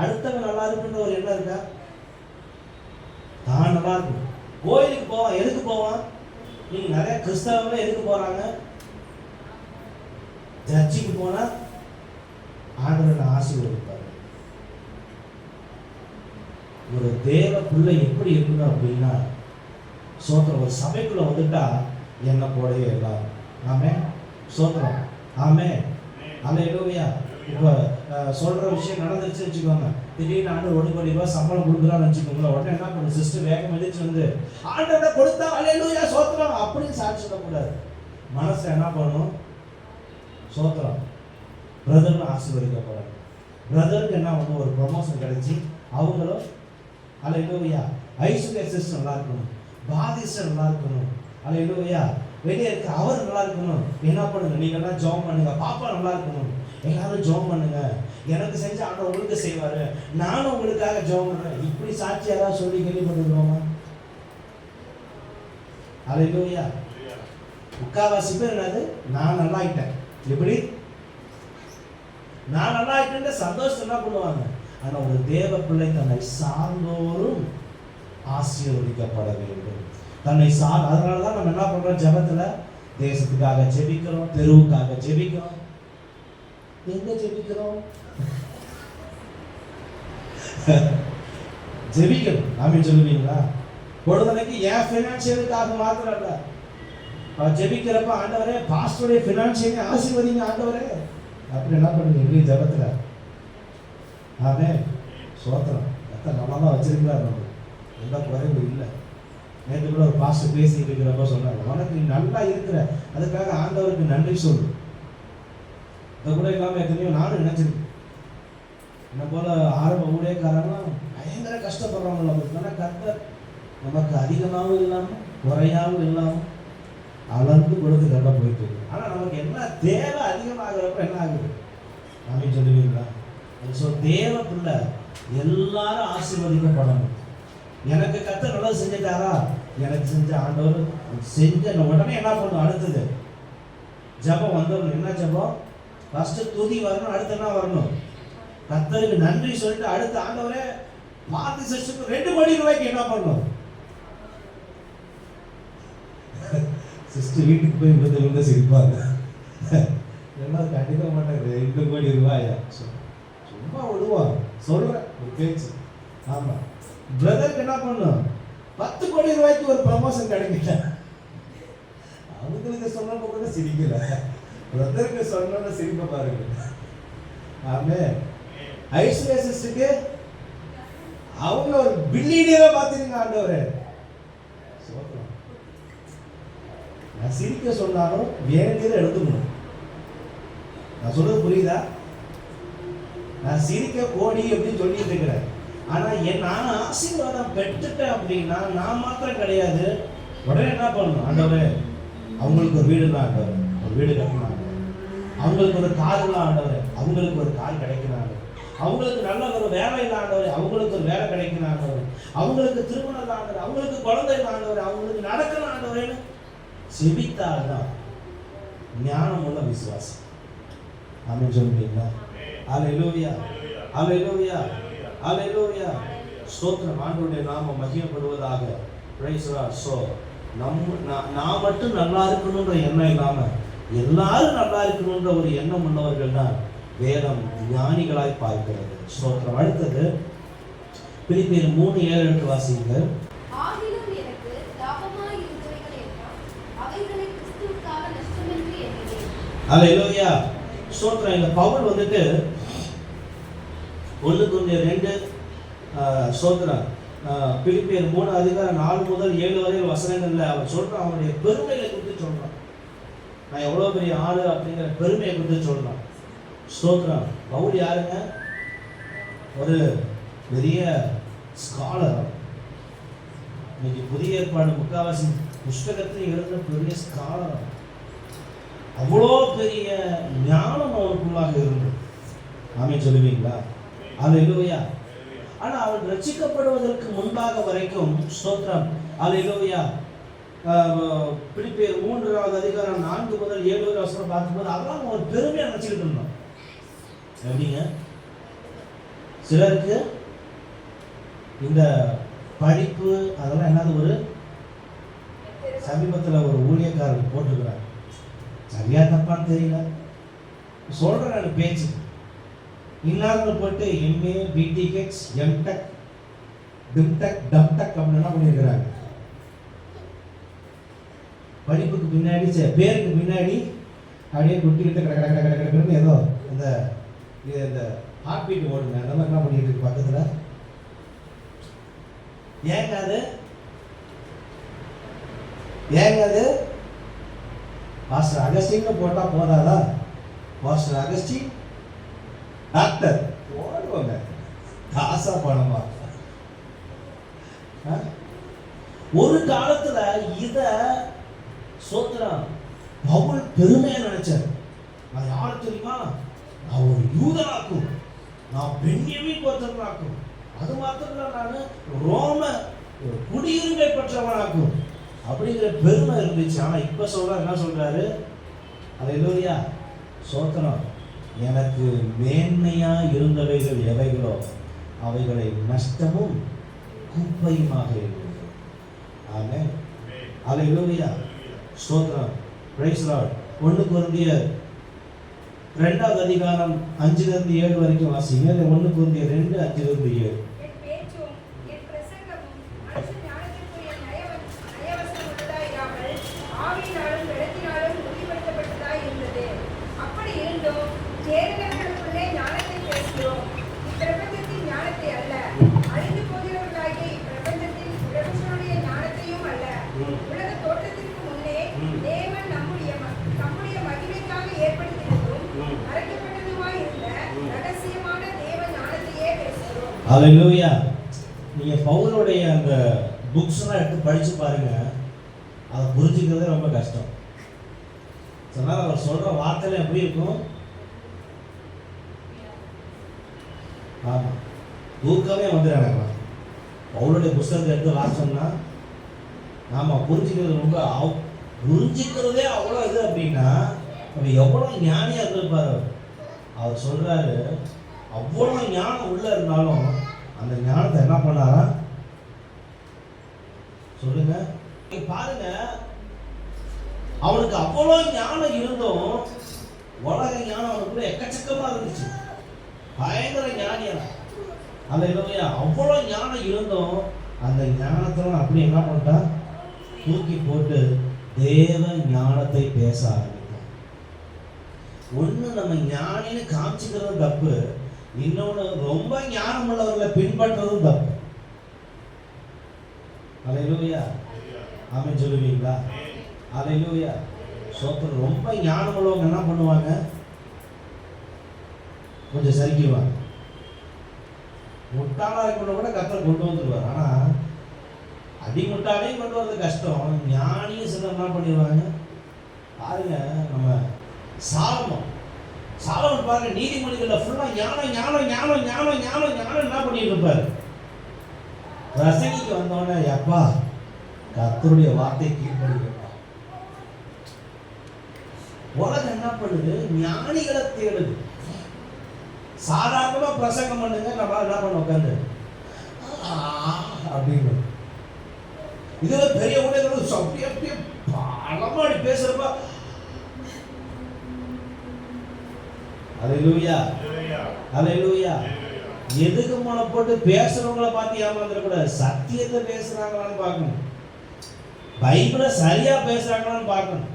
அடுத்தவங்க நல்லா இருக்குன்ற ஒரு எண்ணம் இருக்கா? தான் நல்லா இருக்கும். கோயிலுக்கு போவான், எதுக்கு போவான்? நீங்க நிறைய கிறிஸ்தவங்க எதுக்கு போறாங்க? சர்ச்சுக்கு போனா ஆண்டவரை ஆசீர்வதிப்பார். ஒரு தேவ பிள்ளை எப்படி இருக்கணும் அப்படின்னா, சோத்திரம், ஒரு சபைக்குள்ள வந்துட்டா என்ன போடையே எல்லாரும். ஆமென். சோத்திரம். ஆமென். அல்லேலூயா. இப்போ சொல்ற விஷயம் நடந்துருச்சு வச்சுக்கோங்க. திடீர்னு ஆண்டவர் 1 கோடி ரூபாய் சம்பளம் கொடுக்குறான்னு வச்சுக்கோங்களேன். உடனே என்ன பண்ணும் சிஸ்டர் வேகம் எழுதிச்சு வந்து, ஆண்டவரை கொடுத்தா அல்லேலூயா சோத்திரம் அப்படின்னு சாட்சி சொல்லக்கூடாது. மனசு என்ன பண்ணணும்? சோத்திரம், பிரதர்னு ஆசீர்வதிக்கப்படாது. பிரதருக்கு என்ன பண்ணும்? ஒரு ப்ரமோஷன் கிடைச்சி அவங்களும் அல்லேலூயா. ஐஸ்வர்யா சிஸ்டர் நல்லா இருக்கணும், பாதி சிஸ்டர் நல்லா இருக்கணும். அல்லேலூயா. வெளியே இருக்க அவர் நல்லா இருக்கணும். என்ன பண்ணுங்க, நீங்க எல்லாம் ஜெபம் பண்ணுங்க. பாப்பா நல்லா இருக்கணும், எல்லாரும் ஜெபம் பண்ணுங்க. எனக்கு செஞ்ச ஆண்டவர் உங்களுக்கு செய்வாரு, நானும் உங்களுக்காக ஜெபம் பண்றேன். இப்படி சாட்சி யாராவது சொல்லி கேள்விப்பட்டிருக்கோமா? அல்லேலூயா. முக்காவாசி பேர் என்னது, நான் நல்லா ஆயிட்டேன். எப்படி நான் நல்லா ஆயிட்டேன்னு சந்தோஷம் என்ன பண்ணுவாங்க. ஆனா ஒரு தேவ பிள்ளை தன்னை சார்ந்தோரும் ஆசீர்வதிக்கப்பட வேண்டும். தன்னை அதனாலதான் நம்ம என்ன பண்றோம், ஜெபத்துல தேசத்துக்காக ஜெபிக்கிறோம், தெருவுக்காக ஜெபிக்கிறோம். எங்க ஜெபிக்கிறோம்? ஜெபிக்கணும். நாமே சொல்லுவீங்களா? பொழுதுனைக்கு என் பினான்சியலுக்காக மாத்திரம் இல்ல, ஜெபிக்கிறப்ப ஆண்டவரே பாஸ்டருடைய பினான்சியலை ஆசீர்வதிங்க ஆண்டவரே அப்படி என்ன பண்ணுங்க எங்க ஜெபத்துல. ஆமே சோத்திரம். நல்லா தான் வச்சிருக்கிறார், நம்ம எந்த குறைவு இல்லை. நேற்று கூட ஒரு பாஸ்டர் பேசிட்டு இருக்கிறப்ப சொன்னாங்க, உனக்கு நீ நல்லா இருக்கிற அதுக்காக ஆண்டவருக்கு நன்றி சொல்லு. அது கூட இல்லாமல் எத்தனையோ நானும் நினைச்சிருக்கேன். என்ன போல ஆரம்ப ஊழியக்காரங்களாம் பயங்கர கஷ்டப்படுறவங்க. நமக்கு கர்த்தர் நமக்கு அதிகமாகவும் இல்லாமல் குறையாகவும் இல்லாமல் அளந்து கொடுத்து கரெக்டாக போயிட்டு இருக்கு. ஆனால் நமக்கு என்ன தேவை அதிகமாகிறப்ப என்ன ஆகுது, நாமே சொல்லுவீங்களா? ஸோ தேவ பிள்ளை எல்லாரும் ஆசீர்வதிக்கப்படணும். எனக்கு கர்த்தர் நல்லது செஞ்சுட்டாரா, எனக்கு செஞ்ச ஆண்டவர் செஞ்ச உடனே என்ன பண்ணும், அடுத்தது ஜபம் வந்தவங்க என்ன ஜபம், ஃபர்ஸ்ட் துதி வரணும், அடுத்து என்ன வரணும், கர்த்தருக்கு நன்றி சொல்லிட்டு அடுத்து ஆண்டவரே மாத்தி செஷனுக்கு 2 கோடி ரூபாய்க்கு என்ன பண்ணும். சிஸ்டர் வீட்டுக்கு போய் விழுந்து சிரிப்பாங்க. எல்லாம் கண்டிப்பாக மாட்டாங்க. 2 கோடி ரூபாயா சும்மா விடுவாங்க. சொல்றேன் ஒரு பேச்சு. ஆமா, பிரதருக்கு என்ன பண்ணும், 10 கோடி ரூபாய்க்கு ஒரு ப்ரமோஷன் கிடைக்கல. அவங்களுக்கு சொன்னப்ப கூட சிரிக்கல, பிரதருக்கு சொன்ன சிரிப்ப பாருங்க. ஆமே, ஐஸ்வர்யா சிஸ்டருக்கு அவங்க ஒரு பில்லியனரா பாத்தீங்க ஆண்டவரே. நான் சிரிக்க சொன்னாலும் வேண்டியதை எடுத்துக்கணும். நான் சொல்றது புரியுதா? நான் சிரிக்க கோடி அப்படின்னு சொல்லிட்டு இருக்கிறேன். ஆனா நான் ஆசீர்வாதம் பெற்றுட்டேன் அப்படின்னா நான் மாத்திரம் கிடையாது, உடனே என்ன பண்ணணும், ஆண்டவரே அவங்களுக்கு ஒரு வீடு தான் ஆண்டவர், ஒரு வீடு கட்டினாங்க. அவங்களுக்கு ஒரு கார் இல்லை ஆண்டவர், அவங்களுக்கு ஒரு கார் கிடைக்கிறாங்க. அவங்களுக்கு நல்ல ஒரு வேலை இல்லை ஆண்டவர், அவங்களுக்கு ஒரு வேலை கிடைக்கணும் ஆண்டவர். அவங்களுக்கு திருமணம் இல்லை ஆண்டவர், அவங்களுக்கு குழந்தை இல்லை ஆண்டவர், அவங்களுக்கு நடக்கணும் ஆண்டவரேன்னு செபித்தால்தான் ஞானம் உள்ள விசுவாசம். ஆமென் சொல்லுவீங்களா? அல்லேலூயா, அல்லேலூயா, அல்லேலூயா. ஸ்தோத்திரம். ஆண்டவருடைய நாமம் மகிமைப்படுவதாக. Price the Lord. சோ நான் மட்டும் நல்லா இருக்கணும்ன்ற எண்ணம் இல்லாம எல்லாரும் நல்லா இருக்கணும்ன்ற ஒரு எண்ணம் உள்ளவர்கள் தான் வேதம் ஞானிகளாய் பார்க்கிறது. ஸ்தோத்திரம். அடுத்தது பிலிப்பியர் 3:7 எடுத்து வாசிங்க. ஆகிலும் எனக்கு லாபமாய் இருந்தவைகள் எல்லாம் அவைகளை கிறிஸ்துவுக்காக நஷ்டமென்று எண்ணினேன். அல்லேலூயா. ஸ்தோத்திரம். இந்த பவுல் வந்துட்டு 1 கொரிந்தியர் 2 ஸ்தோத்திரம் பிலிப்பியர் 3:4 முதல் 7 வரை வசனங்கள்ல அவர் சொல்றான், அவனுடைய பெருமையை குறித்து சொல்றான். நான் எவ்வளவு பெரிய ஆளு அப்படிங்கிற பெருமையை குறித்து சொல்றான். ஸ்தோத்திரம். பவுல் யாருங்க? ஒரு பெரிய ஸ்காலர். இன்னைக்கு புதிய ஏற்பாடு முக்காவாசி புஸ்தகத்தை எழுதின பெரிய ஸ்காலர். அவ்வளோ பெரிய ஞானம் அவனுக்குள்ளாக இருந்தது. ஆமென் சொல்லுவீங்களா? அல்லேலூயா. ஆனா அவன் ரட்சிக்கப்படுவதற்கு முன்பாக வரைக்கும் ஸ்தோத்திரம் அல்லேலூயா பிலிப்பியர் 3வது அதிகாரம் 4 முதல் 7 வரை வசனம் பார்க்கும்போது அதெல்லாம் ஒரு பெருமையா நினைச்சுக்கிட்டு இருந்தோம். எப்படிங்க? சிலருக்கு இந்த படிப்பு அதெல்லாம் என்னது, ஒரு சமீபத்தில் ஒரு ஊழியக்காரர் போட்டிருக்கிறார், சரியா தப்பான்னு தெரியல, சொல்றேன் நான் பேச்சு. இன்னார்னு போட்டு எம்ஏ பிடிஹெச் எம்டெக் பிம்டெக் டம்டெக் அப்படின்னு என்ன பண்ணியிருக்கிறாங்க. படிப்புக்கு பின்னாடி பேருக்கு பின்னாடி அப்படியே குட்டிக்கிட்டு கிடக்கிட்டு ஏதோ இந்த ஹார்ட் பீட் ஓடுங்க அந்த மாதிரி என்ன பண்ணிட்டு இருக்கு பக்கத்துல. ஏங்க அது பாஸ்டர் அகஸ்டின் போட்டா போதாதா? பாஸ்டர் அகஸ்டின் டாக்டர் போடுவாங்க, காசா பணமா? ஒரு காலத்துல இத சோத்திரம் பவுல் பெருமையா நினைச்சார். நான் யாரு தெரியுமா? நான் ஒரு யூதனாக்கும், நான் பென்யமீன் கோத்திரனாக்கும், அது மாத்திரம் நான் ரோம குடியுரிமை பெற்றவனாக்கும் அப்படிங்கிற பெருமை இருந்துச்சு. ஆனா இப்ப சொல்றாரு, என்ன சொல்றாரு? அல்லேலூயா, ஸ்தோத்திரம். எனக்கு மேன்மையா இருந்தவைகள் எவைகளோ அவைகளை நஷ்டமும் குப்பையுமாக இருந்தது. ஆமென். அல்லேலூயா, ஸ்தோத்திரம். Price Lord. 1 கொரிந்தியர் 2வது அதிகாரம் 5 லிருந்து 7 வரைக்கும் வாசிங்க. 1 கொரிந்தியர் 2 5 லிருந்து 7. என் பேச்சும் என் பிரசங்கமும் மனுஷ ஞானத்திற்குரிய நயவசமுள்ளதாயிராமல் ஆவியினாலும் பலத்தினாலும் உறுதிப்படுத்தப்பட்டதாய் இருந்தது. அப்படி இருந்தும் தேறினவர்களுக்குள்ளே ஞானத்தை பேசுகிறோம், இப்பிரபஞ்சத்தின் ஞானத்தை அல்ல, அழிந்து போகிறவர்களாகிய இப்பிரபஞ்சத்தில் பிரபுஷனுடைய ஞானத்தையும் அல்ல. உலக தோற்றத்திற்கு முன்னே தேவன் நம்முடைய மகிமைக்காக ஏற்படுத்தினதும் மறைக்கப்பட்டதுமாய் இருந்த ரகசியமான தேவ ஞானத்தையே பேசுகிறோம். அல்லேலூயா. நீங்க பவுலுடைய அந்த புக்ஸ்லாம் எடுத்து படிச்சு பாருங்க, அதை புரிஞ்சுக்கிறதே ரொம்ப கஷ்டம். சொன்னால் அவர் சொல்ற வார்த்தையில எப்படி இருக்கும்? ஆமா, தூக்கமே வந்து நடக்கலாம். பவுலுடைய புஸ்தகத்தை எடுத்து வாசிச்சோம்னா நாம புரிஞ்சுக்கிறது ரொம்ப புரிஞ்சுக்கிறதே அவ்வளோ இது அப்படின்னா அவன் எவ்வளோ ஞானியா இருந்திருப்பாரு. அவர் சொல்றாரு, அவ்வளோ ஞானம் உள்ள இருந்தாலும் அந்த ஞானத்தை என்ன பண்ணாரா சொல்லுங்க. பாருங்க, அவனுக்கு அவ்வளோ ஞானம் இருந்தும் உலக ஞானம் அவனுக்குள்ள எக்கச்சக்கமா இருந்துச்சு. பயங்கர ஞானியா. அல்லேலூயா. அவ்வளோ ஞானம் இருந்தும் அந்த ஞானத்துல அப்படி என்ன பண்ணிட்டான்? தூக்கி போட்டு தேவ ஞானத்தை பேச ஆரம்பித்தான். ஒண்ணு நம்ம ஞானின்னு காமிச்சுக்கிறது தப்பு, இன்னொன்னு ரொம்ப ஞானம் உள்ளவர்களை பின்பற்றதும் தப்பு. அல்லேலூயா, ஆமென் சொல்லுவீங்களா? அல்லேலூயா, ஸ்தோத்திரம். ரொம்ப ஞானம் உள்ளவங்க என்ன பண்ணுவாங்க? கொஞ்சம் சரிக்குவாங்க. முட்டாளா இருக்கணும் கூட கர்த்தர் கொண்டு வந்துருவார். ஆனா அடிமுட்டாளையும் கொண்டு வரது கஷ்டம். ஞானியும் சிலர் என்ன பண்ணிடுவாங்க பாருங்க. நம்ம சாலமன் பாருங்க, நீதிமொழிகள்ல ஃபுல்லா ஞானம் ஞானம் ஞானம் ஞானம் ஞானம் ஞானம் என்ன பண்ணிட்டு இருப்பாரு. பிரசங்கிக்கு வந்தோடனே எப்பா கர்த்தருடைய வார்த்தை கீழ்ப்படிப்பா. உலகம் என்ன பண்ணுது? ஞானிகளை தேடுது. சாதாரணமா பிரசங்கம் பண்ணுங்க, நம்ம என்ன பண்ண உட்காந்து அப்படின்னு இதுல பெரிய ஊழியர்கள் அப்படியே பலமாடி பேசுறப்ப அல்லேலூயா, அல்லேலூயா. எதுக்கு மன போட்டு பேசுறவங்களை பார்த்து ஏமாந்துடக்கூடாது. சத்தியத்தை பேசுறாங்களான்னு பார்க்கணும், பைபிளை சரியா பேசுறாங்களான்னு பார்க்கணும்.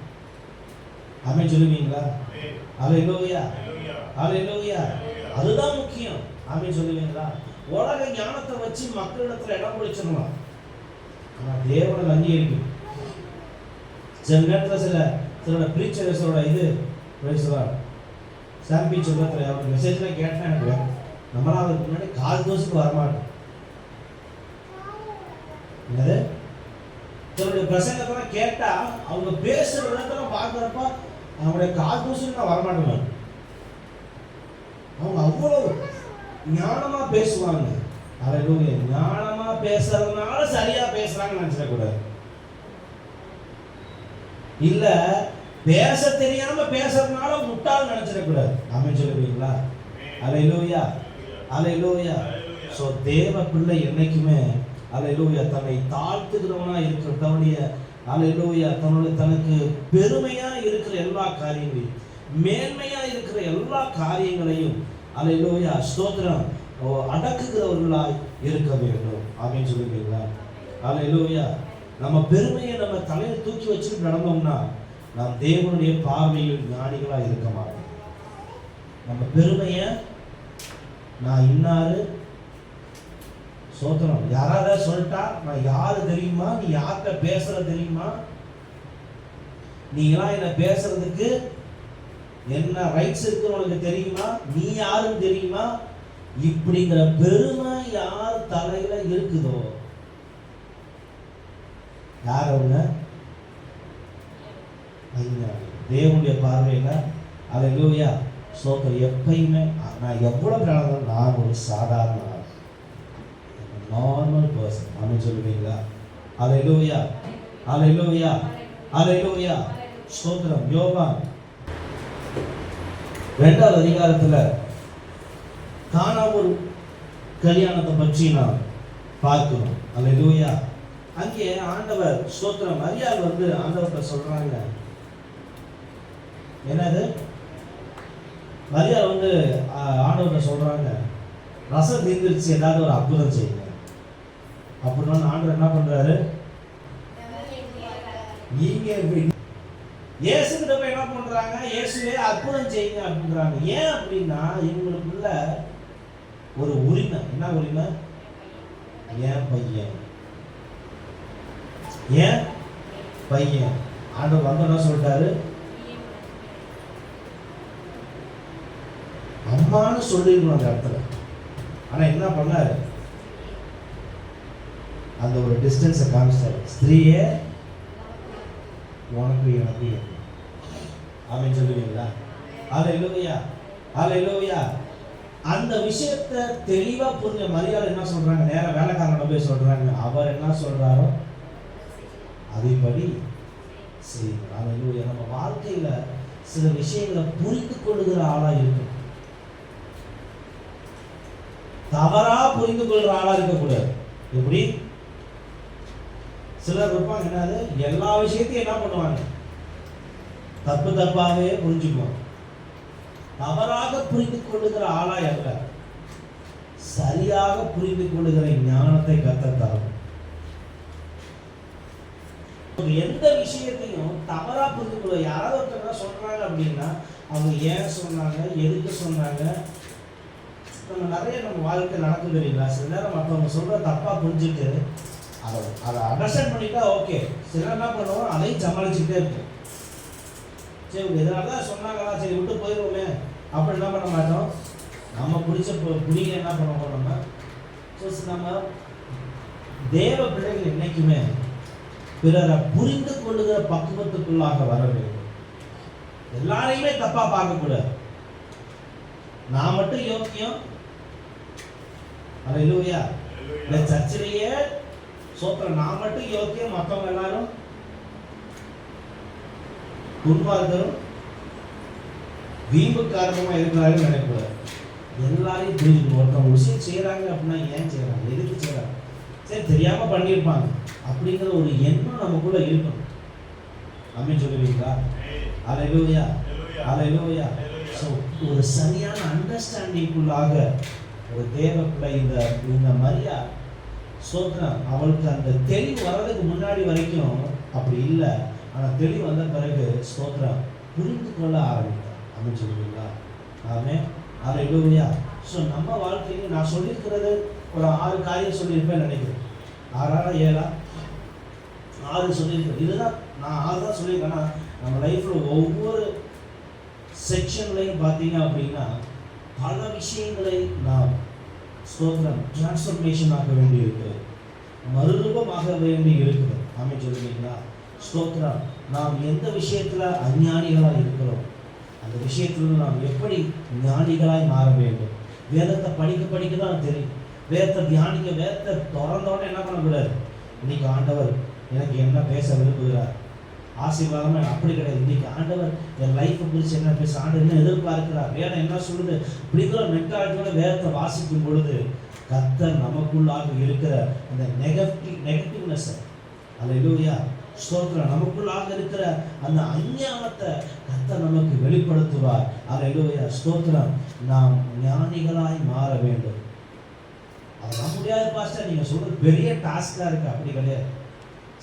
ஆமென் சொல்லுவீங்களா? அல்லேலூயா, அல்லேலூயா. அதுதான் முக்கியம். ஆமென் சொல்லுவீங்களா? உலக ஞானத்தை வச்சு மக்களிடத்துல இடம் பிடிச்சிடலாம், ஆனா தேவனை அங்கீகரிக்கும். சில நேரத்தில் சில பிரீச்சர்ஸோட இது சாம்பி சொல்றதுல அவங்க மெசேஜ்லாம் கேட்டா எனக்கு நம்மளாம் அதுக்கு முன்னாடி கால் தோசுக்கு வரமாட்டோம். என்னது சிலருடைய பிரசங்கத்தெல்லாம் கேட்டா அவங்க பேசுற விதத்தெல்லாம் பார்க்குறப்ப அவங்களுடைய கால் தோசுக்கு நான் வரமாட்டேன். அவங்க அவ்வளவு ஞானமா பேசுவாங்க. அல்லேலூயா. ஞானமா பேசுறதுனால சரியா பேசுறாங்கன்னு நினைச்சிடக்கூடாது. இல்ல பேச தெரியாம பேசுறதுனால முட்டாள் நினைச்சிடக்கூடாது. ஆமென் சொல்லுவீங்களா? அல்லேலூயா, அல்லேலூயா. சோ தேவ பிள்ளை என்னைக்குமே அல்லேலூயா தன்னை தாழ்த்துகிறவனா இருக்கிற தன்னுடைய அல்லேலூயா தனக்கு பெருமையா இருக்கிற எல்லா காரியங்களையும் மேன்மையா இருக்கிற எல்லா காரியங்களையும் அல்லேலூயா ஸ்தோத்திரம் அடக்குகிறவர்களாய் இருக்க வேண்டும். ஆமென் சொல்லுவீங்களா? அல்லேலூயா. நம்ம பெருமையை நம்ம தலையில் தூக்கி வச்சுட்டு நடந்தோம்னா நாம் தேவனுடைய பார்வையில் ஞானிகளா இருக்க மாட்டோம். நம்ம பெருமையை நான் இன்னாரு ஸ்தோத்திரம் யாராவது சொல்லிட்டா நான் யாரு தெரியுமா, நீ யார்கிட்ட பேசுற தெரியுமா, நீங்களாம் என்ன பேசுறதுக்கு என்ன ரைட்ஸ் இருக்குன்னு உனக்கு தெரியுமா, நீ யாருன்னு தெரியுமா, இப்படிங்கிற பெருமை யார் தலையில இருக்குதோ யார் அவங்க? தேவனுடைய பார்வையில அல்லேலூயா ஸ்தோத்திரம். எப்பயுமே நான் எவ்வளவு காலம் நான் ஒரு சாதாரண நார்மல் பர்சன். ஆமென் சொல்லுவீங்களா? அல்லேலூயா. அல்லேலூயா, அல்லேலூயா. ஸ்தோத்திரம். யோவான் 2வது அதிகாரத்துல கானாவூர் கல்யாணத்தை பற்றி நாம் பார்க்கிறோம். அல்லேலூயா. அங்கே ஆண்டவர் ஸ்தோத்திரம் மரியாள் வந்து ஆண்டவர்கிட்ட சொல்றாங்க, என்னது மரியாள் வந்து ஆண்டவர்கிட்ட சொல்றாங்க, ரசம் தீர்ந்துருச்சு, ஏதாவது ஒரு அற்புதம் செய்யுங்க அப்படின்னு. ஆண்டவர் என்ன பண்றாரு, நீங்க இயேசுகிட்ட போய் என்ன பண்றாங்க, இயேசுவே அற்புதம் செய்யுங்க அப்படின்றாங்க. ஏன் அப்படின்னா இவங்களுக்குள்ள ஒரு உரிமை. என்ன உரிமை? ஏன் பையன், ஏன் பையன். ஆண்டவர் வந்து என்ன சொல்லிட்டாரு, அம்மான்னு சொல்லிருக்கணும் அந்த இடத்துல. ஆனா என்ன பண்ணாரு, அந்த ஒரு டிஸ்டன்ஸை காமிச்சாரு. ஸ்திரீயே உனக்கு எனக்கு ஆமென் சொல்லுவீங்களா? அல்லேலூயா, அல்லேலூயா. அந்த விஷயத்தை தெளிவா புரிஞ்ச மரியாள் என்ன சொல்றாங்க, நேரா வேலைக்காரன் போய் சொல்றாங்க, அவர் என்ன சொல்றாரோ அதேபடி செய்யுங்க. அல்லேலூயா. நம்ம வாழ்க்கையில சில விஷயங்களை புரிந்து கொள்ளுகிற ஆளா இருக்கும், தவறா புரிந்து கொள்கிற ஆளா இருக்கக்கூடாது. எப்படி சிலர் இருப்பாங்க, என்னது எல்லா விஷயத்தையும் என்ன பண்ணுவாங்க, தப்பு தப்பாவே புரிஞ்சுக்குவாங்க. தவறாக புரிந்து கொள்ளுகிற ஆளா அல்ல, சரியாக புரிந்து கொள்ளுகிற ஞானத்தை கர்த்தர் தரும். எந்த விஷயத்தையும் தவறா புரிந்து கொள்ள யாராவது ஒருத்தர் சொல்றாங்க அப்படின்னா அவங்க ஏன் சொன்னாங்க, எதுக்கு சொன்னாங்க. நம்ம நிறைய நம்ம வாழ்க்கை நடக்குது இல்லைங்களா, சில நேரம் மற்றவங்க சொல்ற தப்பா புரிஞ்சுட்டு அதை அண்டர்ஸ்டாண்ட் பண்ணிட்டா ஓகே, சில என்ன பண்ணுவோம் அதையும் சமாளிச்சுட்டே இருக்கும். சரி இதனால தான் சொன்னாங்களா, சரி விட்டு போயிடுவோமே அப்படி என்ன பண்ண மாட்டோம், நம்ம பிடிச்ச பிடிக்க என்ன பண்ணுவோம் நம்ம. ஸோ நம்ம தேவ பிள்ளைகள் என்னைக்குமே பிறரை புரிந்து கொள்ளுகிற பக்குவத்துக்குள்ளாக வர வேண்டும். எல்லாரையுமே தப்பா பார்க்கக்கூடாது. நான் மட்டும் யோக்கியம், அல்லேலூயா. இந்த சர்ச்சிலேயே சோத்திரம் நான் மட்டும் யோக்கியம், மற்றவங்க எல்லாரும் துன்மார்க்கரும் வீம்பு காரணமா இருக்கிறார்கள் நினைக்கூடாது. எல்லாரையும் புரிஞ்சுக்கணும். ஒருத்தவங்க விஷயம் செய்யறாங்க அப்படின்னா ஏன் செய்யறாங்க, எதுக்கு செய்யறாங்க, சரி தெரியாம பண்ணியிருப்பாங்க அப்படிங்கிற ஒரு எண்ணம் நமக்குள்ள இருக்கணும். ஆமென் சொல்லுவீங்களா? அல்லேலூயா, அல்லேலூயா. ஸோ ஒரு சரியான அண்டர்ஸ்டாண்டிங்குள்ளாக ஒரு தேவ பிள்ளை இந்த மரியா ஸ்தோத்திரம் அவளுக்கு அந்த தெளிவு வர்றதுக்கு முன்னாடி வரைக்கும் அப்படி இல்லை. ஆனால் தெளிவு வந்த பிறகு ஸ்தோத்திரம் புரிந்து கொள்ள ஆரம்பித்தார். ஆமென் சொல்லுவீங்களா? ஆமென், அல்லேலூயா. ஸோ நம்ம வாழ்க்கையில் நான் சொல்லியிருக்கிறது ஒரு 6 காரியம் சொல்லியிருப்பேன் நினைக்கிறேன். 6 7 6 சொல்லியிருக்கேன். இதுதான் நான் 6 தான் சொல்லியிருக்கேன்னா நம்ம லைஃப்பில் ஒவ்வொரு செக்ஷன்லையும் பார்த்தீங்க அப்படின்னா பல விஷயங்களை நாம் ஸ்தோத்திரம் டிரான்ஸ்ஃபர்மேஷன் ஆக வேண்டி இருக்குது, மறுரூபமாக வேண்டி இருக்குது. ஆமென் சொல்லுவீங்களா? ஸ்தோத்திரம். நாம் எந்த விஷயத்தில் அஞ்ஞானிகளாக இருக்கிறோம், அந்த விஷயத்தில் நாம் எப்படி ஞானிகளாய் மாற வேண்டும். வேதத்தை படிக்க தான் தெரியும். வேதத்தை தியானிக்க, வேதத்தை திறந்தோடனே என்ன பண்ணக்கூடாது, இன்னைக்கு ஆண்டவர் எனக்கு என்ன பேச விரும்புகிறார், ஆசீர்வாதமாக அப்படி கிடையாது. இன்னைக்கு ஆண்டவர் என் லைஃப்பை குறித்து என்ன பேச, ஆண்டவர் என்ன எதிர்பார்க்கிறார், வேதம் என்ன சொல்லுது, இப்படிங்கிற மென்டாலிட்டியோட வேதத்தை வாசிக்கும் பொழுது கர்த்தர் நமக்குள்ளாக இருக்கிற அந்த நெகட்டிவ்னஸ், அல்லேலூயா ஸ்தோத்திரம், நமக்குள்ளாக இருக்கிற அந்த அஞ்ஞானத்தை கர்த்தர் நமக்கு வெளிப்படுத்துவார். அல்லேலூயா ஸ்தோத்திரம். நாம் ஞானிகளாய் மாற வேண்டும். அதெல்லாம் முடியாது பாஸ்டர், நீங்க சொல்றது பெரிய டாஸ்கா இருக்கு. அப்படி கிடையாது.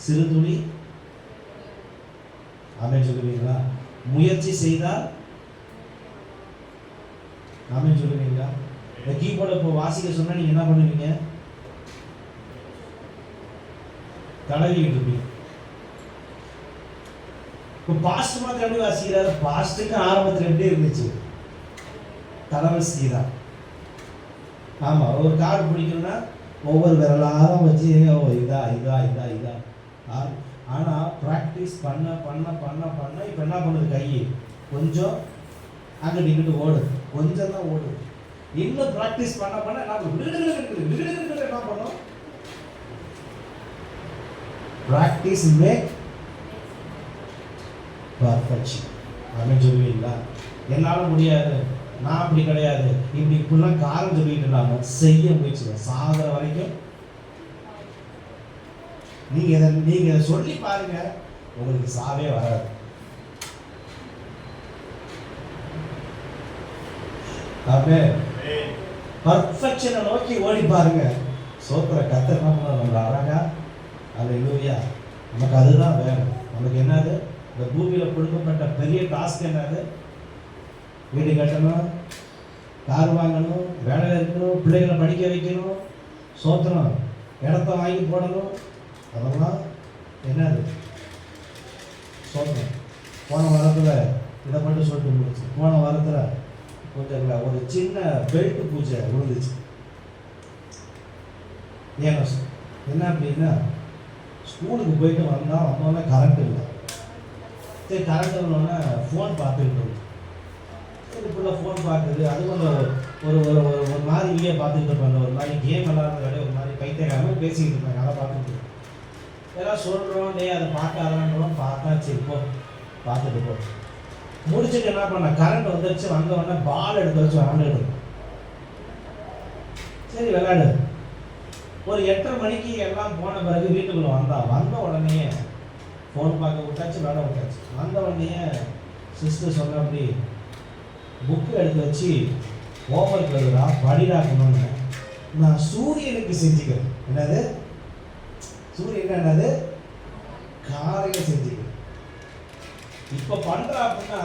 சிறு துளி, ஆமென் சொல்லுவீங்களா? முயற்சி செய்தால், ஆமென் சொல்லுவீங்களா? இந்த கீபோர்டை இப்போ வாசிக்க சொன்னா நீங்க என்ன பண்ணுவீங்க? தடவிக்கிட்டு இருப்பீங்க. இப்போ பாஸ்ட் மாதிரி எப்படி வாசிக்கிறாரு? பாஸ்ட்டுக்கு ஆரம்பத்தில் எப்படி இருந்துச்சு? தடவசி தான். ஆமா, ஒரு கார்டு பிடிக்கணும்னா ஒவ்வொரு விரலாதான் வச்சு இதா இதா இதா இதா. ஆனா ப்ராக்டிஸ் பண்ண பண்ண பண்ண பண்ண இப்போ என்ன பண்ணுது, கை கொஞ்சம் அங்கிட்டு இங்கிட்டு ஓடுது, கொஞ்சம் தான் ஓடுது. இன்னும் ப்ராக்டிஸ் பண்ண பண்ண என்ன பண்ணும், என்ன பண்ணும், practice make perfection. அப்படின்னு சொல்லுவீங்களா? என்னால் முடியாது, நான் அப்படி கிடையாது, இப்படிலாம் காரணம் சொல்லிட்டு நாம செய்ய முயற்சி சாகிற வரைக்கும் நீங்க இதை சொல்லி பாருங்க, உங்களுக்கு சாவே வராது. அப்பே பர்ஃபெக்ஷனை நோக்கி ஓடி பாருங்க. சோத்திர கர்த்தர் என்ன பண்ண நம்மள அழகா, அல்லேலூயா. நமக்கு அதுதான் வேணும். நமக்கு என்னது? இந்த பூமியில கொடுக்கப்பட்ட பெரிய டாஸ்க் என்னது? வீடு கட்டணும், கார் வாங்கணும், வேலையில் இருக்கணும், பிள்ளைகளை படிக்க வைக்கணும், சோத்திரம் இடத்த வாங்கி போடணும். அதெல்லாம் என்னது? சோத்திரம். போன வாரத்தில் இதை மட்டும் சொல்லிட்டு முடிச்சு. போன வாரத்தில் கொஞ்சம் ஒரு சின்ன பெல்ட் பூஜை விழுந்துச்சு. ஏன்னா என்ன அப்படின்னா, ஸ்கூலுக்கு போயிட்டு வந்தோடனே கரண்ட் இல்லை. சரி, கரண்ட் இல்லைன்னா ஃபோன் பார்த்துக்கிட்டு இருந்தோம். சரி, ஃபுல்லாக ஃபோன் பார்க்குது. அது கொஞ்சம் ஒரு ஒரு ஒரு மாதிரி இங்கே பார்த்துக்கிட்டு இருப்பாங்க. ஒரு மாதிரி கேம் விளாட்றத விட ஒரு மாதிரி பைத்தியக்காரங்க பேசிக்கிட்டு இருப்பாங்க. அதை பார்த்துட்டு எல்லாம் சொல்கிறோம், டே அதை பார்க்காதான்றோம். பார்த்தா சரி போ, பார்த்துட்டு போ. முடிச்சுட்டு என்ன பண்ண, கரண்ட் வந்துருச்சு. வந்தவொடனே பால் எடுத்து வச்சு விளாண்டுட்டு. சரி விளையாடு. ஒரு 8:30 மணிக்கு எல்லாம் போன பிறகு வீட்டுக்குள்ள வந்த உடனே ஃபோன் பார்க்க விட்டாச்சு, விளையாட விட்டாச்சு. வந்த உடனே சிஸ்டர் சொன்ன, அப்படி புக்கு எடுத்து வச்சு ஹோம்ஒர்க் எழுதுறா, படிடாக்கணும்னு. நான் சூரியனுக்கு செஞ்சுக்கிறேன். என்னது சூரியன்? என்னது? காலையில் செஞ்சுக்கிறேன். இப்போ பண்ணுறா அப்படின்னா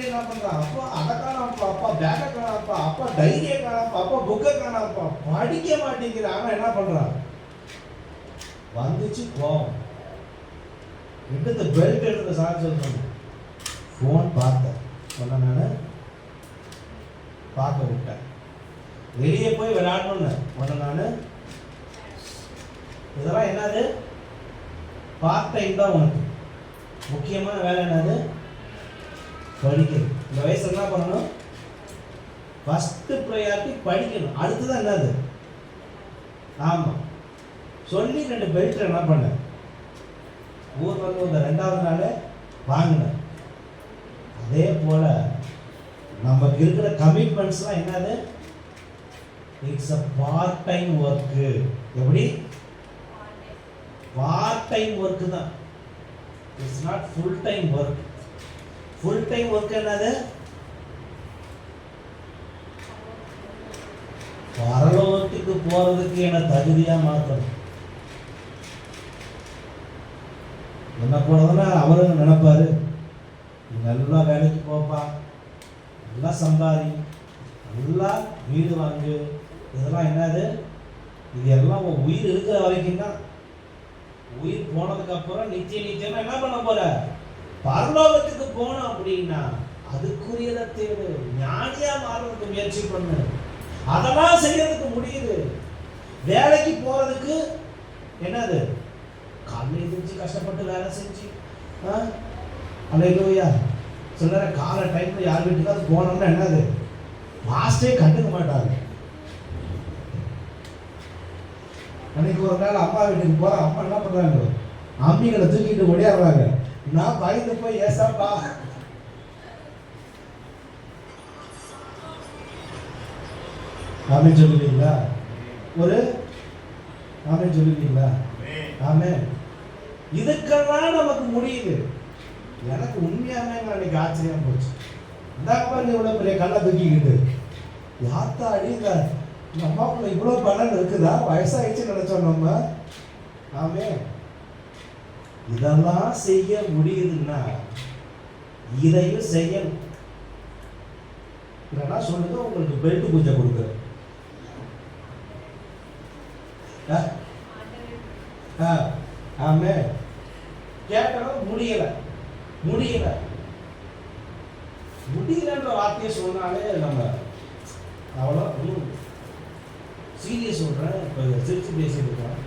என்ன பண்ணுறான்? அப்பா அதை காணாப்பா, அப்பா பேக்கை காணாப்பா, அப்பா டைரியை காணாப்பா, அப்பா புக்கை காணாப்பா, படிக்க மாட்டேங்கிறான். அவன் என்ன பண்ணுறான்? வந்துச்சு கோவம். எடுத்து பெல்ட் எடுத்து சார் சொல்றாங்க. ஃபோன் பார்த்தேன் சொன்ன, நான் பார்க்க விட்டேன். வெளியே போய் விளையாடணும்னு உடனே நான், இதெல்லாம் என்னது? பார்ட் டைம் தான் உனக்கு. முக்கியமான வேலை என்னது? படிக்கணும். இந்த வயசுல என்ன பண்ணணும்? ஃபர்ஸ்ட் ப்ரையாரிட்டி படிக்கணும். அடுத்ததான் என்னது? ஆமாம் சொல்லி 2 பெல்ட் என்ன பண்ண, ஊர் வந்து இந்த 2வது நாள் வாங்கினேன். அதே போல நமக்கு இருக்கிற கமிட்மெண்ட்ஸ்லாம் என்னது? It's a part time work. எப்படி? பார்ட் டைம் ஒர்க்கு தான். It's not full time work. Full time work என்னது? பரலோகத்துக்கு போறதுக்கு என்ன தகுதியா மாத்தணும். என்ன போனதுன்னா அவரும் நினைப்பாரு, நல்லா வேலைக்கு போப்பா, நல்லா சம்பாதி, நல்லா வீடு வாங்கு. இதெல்லாம் என்னது? இது எல்லாம் உயிர் இருக்கிற வரைக்கும் தான். உயிர் போனதுக்கு அப்புறம் நிச்சயமா என்ன பண்ண போற? பரலோகத்துக்கு போனோம் அப்படின்னா அதுக்குரியதை தேடு. ஞானியா மாறதுக்கு முயற்சி பண்ணு. அதெல்லாம் செய்யறதுக்கு முடியுது. வேலைக்கு போறதுக்கு என்னது? காலையில் எழுந்திரிச்சு கஷ்டப்பட்டு வேலை செஞ்சு, அல்லேலூயா. சில நேரம் காலை டைம்ல யார் வீட்டுக்காவது போனோம்னா என்னது? லாஸ்டே கண்டுக்க மாட்டாங்க. அன்னைக்கு ஒரு நாள் அம்மா வீட்டுக்கு போறேன். அம்மா என்ன பண்றாங்க? அம்மிகளை தூக்கிட்டு ஓடியாடுறாங்க. நான் பயந்து போய், ஏசாப்பா ஆமென் சொல்லுவீங்களா? ஒரு ஆமென் சொல்லுவீங்களா? ஆமென். இதுக்கெல்லாம் நமக்கு முடியுது. எனக்கு உண்மையாமே அன்னைக்கு ஆச்சரியம் போச்சு. இந்தாப்பா நீ இவ்வளோ பெரிய கல்லை தூக்கிக்கிட்டு, யாத்தாடி இந்த அம்மாக்குள்ள இவ்வளோ பலன் இருக்குதா? வயசாகிடுச்சு நினைச்சோம் நம்ம. ஆமென். இதெல்லாம் செய்ய முடியுதுன்னா இதையும் செய்யணும். இல்லைன்னா சொல்லுங்க, உங்களுக்கு பெல்ட் பூஜை கொடுக்குறேன். ஆமென். கேட்டதும் முடியலன்ற வார்த்தையை சொன்னாலே நம்ம அவ்வளோ சீரியஸ் சொல்கிறேன். இப்போ சிரிச்சு பேசியிருக்கோம்.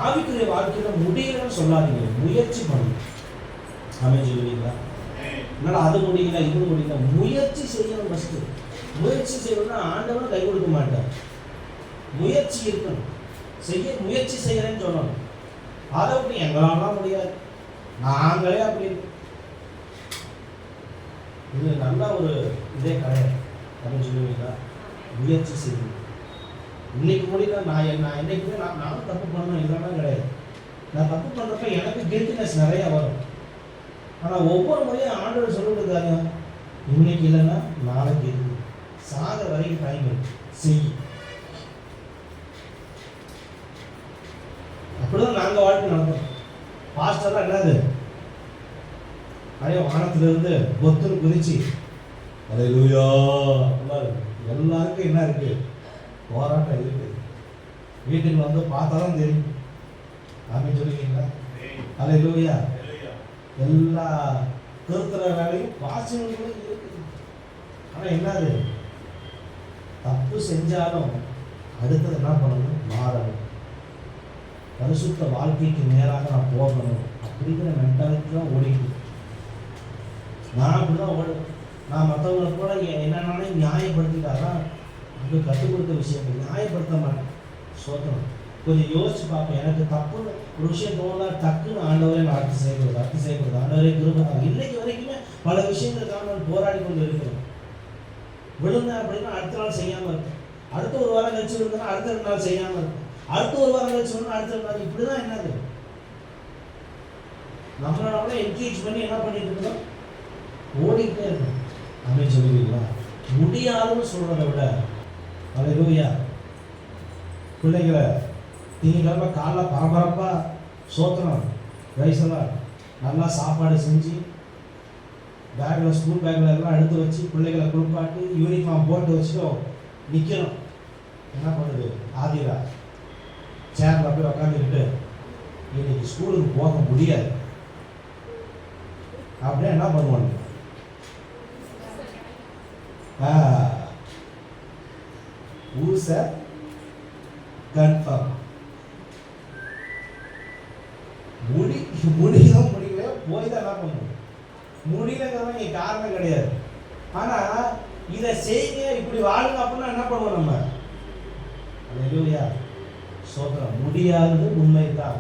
ஆவிக்குரிய வாழ்க்கையில் முடியலன்னு சொல்லாதீங்க, முயற்சி பண்ணுங்க. ஆமென் சொல்லுவீங்களா? என்னால் அது முடியல, இது முடியல. முயற்சி செய்யணும். ஃபஸ்ட்டு முயற்சி செய்யணும்னா ஆண்டவன் கை கொடுக்க மாட்டார். முயற்சி இருக்கணும். முயற்சி செய்கிறேன்னு சொல்லணும். அதை விட்டு எங்களாலாம் முடியாது, நாங்களே அப்படி இருக்கு. இது நல்ல ஒரு இதே கிடையாது அப்படின்னு சொல்லுவீங்களா? முயற்சி செய்யணும். இன்னைக்கு முடியல, நான் என்னைக்குமே நானும் தப்பு பண்ணணும் இல்லைன்னா கிடையாது. நான் தப்பு பண்ணுறப்ப எனக்கு கில்ட்டினஸ் நிறையா வரும். ஆனால் ஒவ்வொரு முறையும் ஆண்டவர் சொல்லிருக்காங்க, இன்னைக்கு இல்லைன்னா நாளைக்கு இருக்கு, சாக வரைக்கும் டைம் இருக்கு, செய். அப்படிதான் நாங்கள் வாழ்க்கை நடந்தோம். பாஸ்டர்லாம் என்னது நிறைய வானத்திலிருந்து பொத்துன்னு குதிச்சு அல்லேலூயா எல்லாருக்கும் என்ன இருக்கு, போராட்டம் இருக்கு. வீட்டுக்கு வந்து பார்த்தா தான் தெரியும். ஆமென் சொல்லுவீங்களா? அல்லேலூயா. எல்லா திருத்துற வேலையும் வாசனைகளும் இருக்குது. ஆனால் என்னது, தப்பு செஞ்சாலும் அடுத்தது என்ன பண்ணணும், மாறணும். பரிசுத்த வாழ்க்கைக்கு நேராக நான் போகணும் அப்படிங்கிற மென்டாலிட்டி தான் ஓடிட்டு. நான் அப்படிதான் ஓடும். நான் மற்றவங்களை கூட என்னென்ன நியாயப்படுத்திட்டாதான் அது கற்றுக் கொடுத்த விஷயங்கள் நியாயப்படுத்த மாட்டேன். சோதனம் கொஞ்சம் யோசிச்சு பார்ப்பேன். எனக்கு தப்புன்னு ஒரு விஷயம் தோணா டக்குன்னு ஆண்டவரே நான் அடுத்து செய்யப்படுது ஆண்டவரே கிருபை. இன்னைக்கு வரைக்குமே பல விஷயங்களுக்காக நான் போராடி கொண்டு இருக்கிறேன். விழுந்தேன் அப்படின்னா அடுத்த நாள் செய்யாமல் இருப்பேன். அடுத்த ஒரு வாரம் கழிச்சு விழுந்தேன்னா அடுத்த 2 நாள் செய்யாமல் இருப்பேன். அடுத்த ஒரு வாரம் கழிச்சு விழுந்தா அடுத்த 2 நாள். இப்படிதான் என்னது, நம்மளால என்கரேஜ் பண்ணி என்ன பண்ணிட்டு இருக்கோம், ஓடிக்கிட்டே இருக்கணும். அப்படின்னு சொல்லுவீங்களா? முடியாதுன்னு சொல்றதை விட அல்லேலூயா, பிள்ளைகளை திங்கக்கிழமை காலைல பரபரப்பா சோத்திரம் வயசுலாம் நல்லா சாப்பாடு செஞ்சு பேக்கில் ஸ்கூல் பேக்கில் எல்லாம் எடுத்து வச்சு பிள்ளைகளை குளிப்பாட்டி யூனிஃபார்ம் போட்டு வச்சுட்டு நிற்கணும். என்ன பண்ணுது, ஆதிரா சேர்ல போய் உக்காந்துக்கிட்டு இன்னைக்கு ஸ்கூலுக்கு போக முடியாது அப்படியே என்ன பண்ணுவாங்க, ஊச கன்ஃபார்ம் முடியல போய் தான் என்ன பண்ணுவோம். முடியலங்கிறவங்க காரணம் கிடையாது. ஆனா இதை செய்யுங்க, இப்படி வாழுங்க அப்படின்னா என்ன பண்ணுவோம் நம்ம, அல்லேலூயா சோதரம். முடியாதது உண்மைதான்.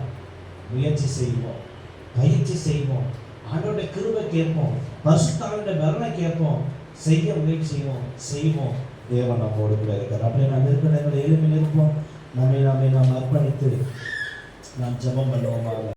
முயற்சி செய்வோம், பயிற்சி செய்வோம், ஆண்டவருடைய கிருபை கேட்போம், பரிசுத்தாவியோட பலனை கேட்போம், செய்ய முயற்சி செய்வோம். தேவன் நம்மோடு கூட இருக்கிறார். அப்படியே நாம் இருக்கிற எளிமையில் இருப்போம். நம்மை நாம் அர்ப்பணித்து நாம் ஜெபம் பண்ணுவோம்.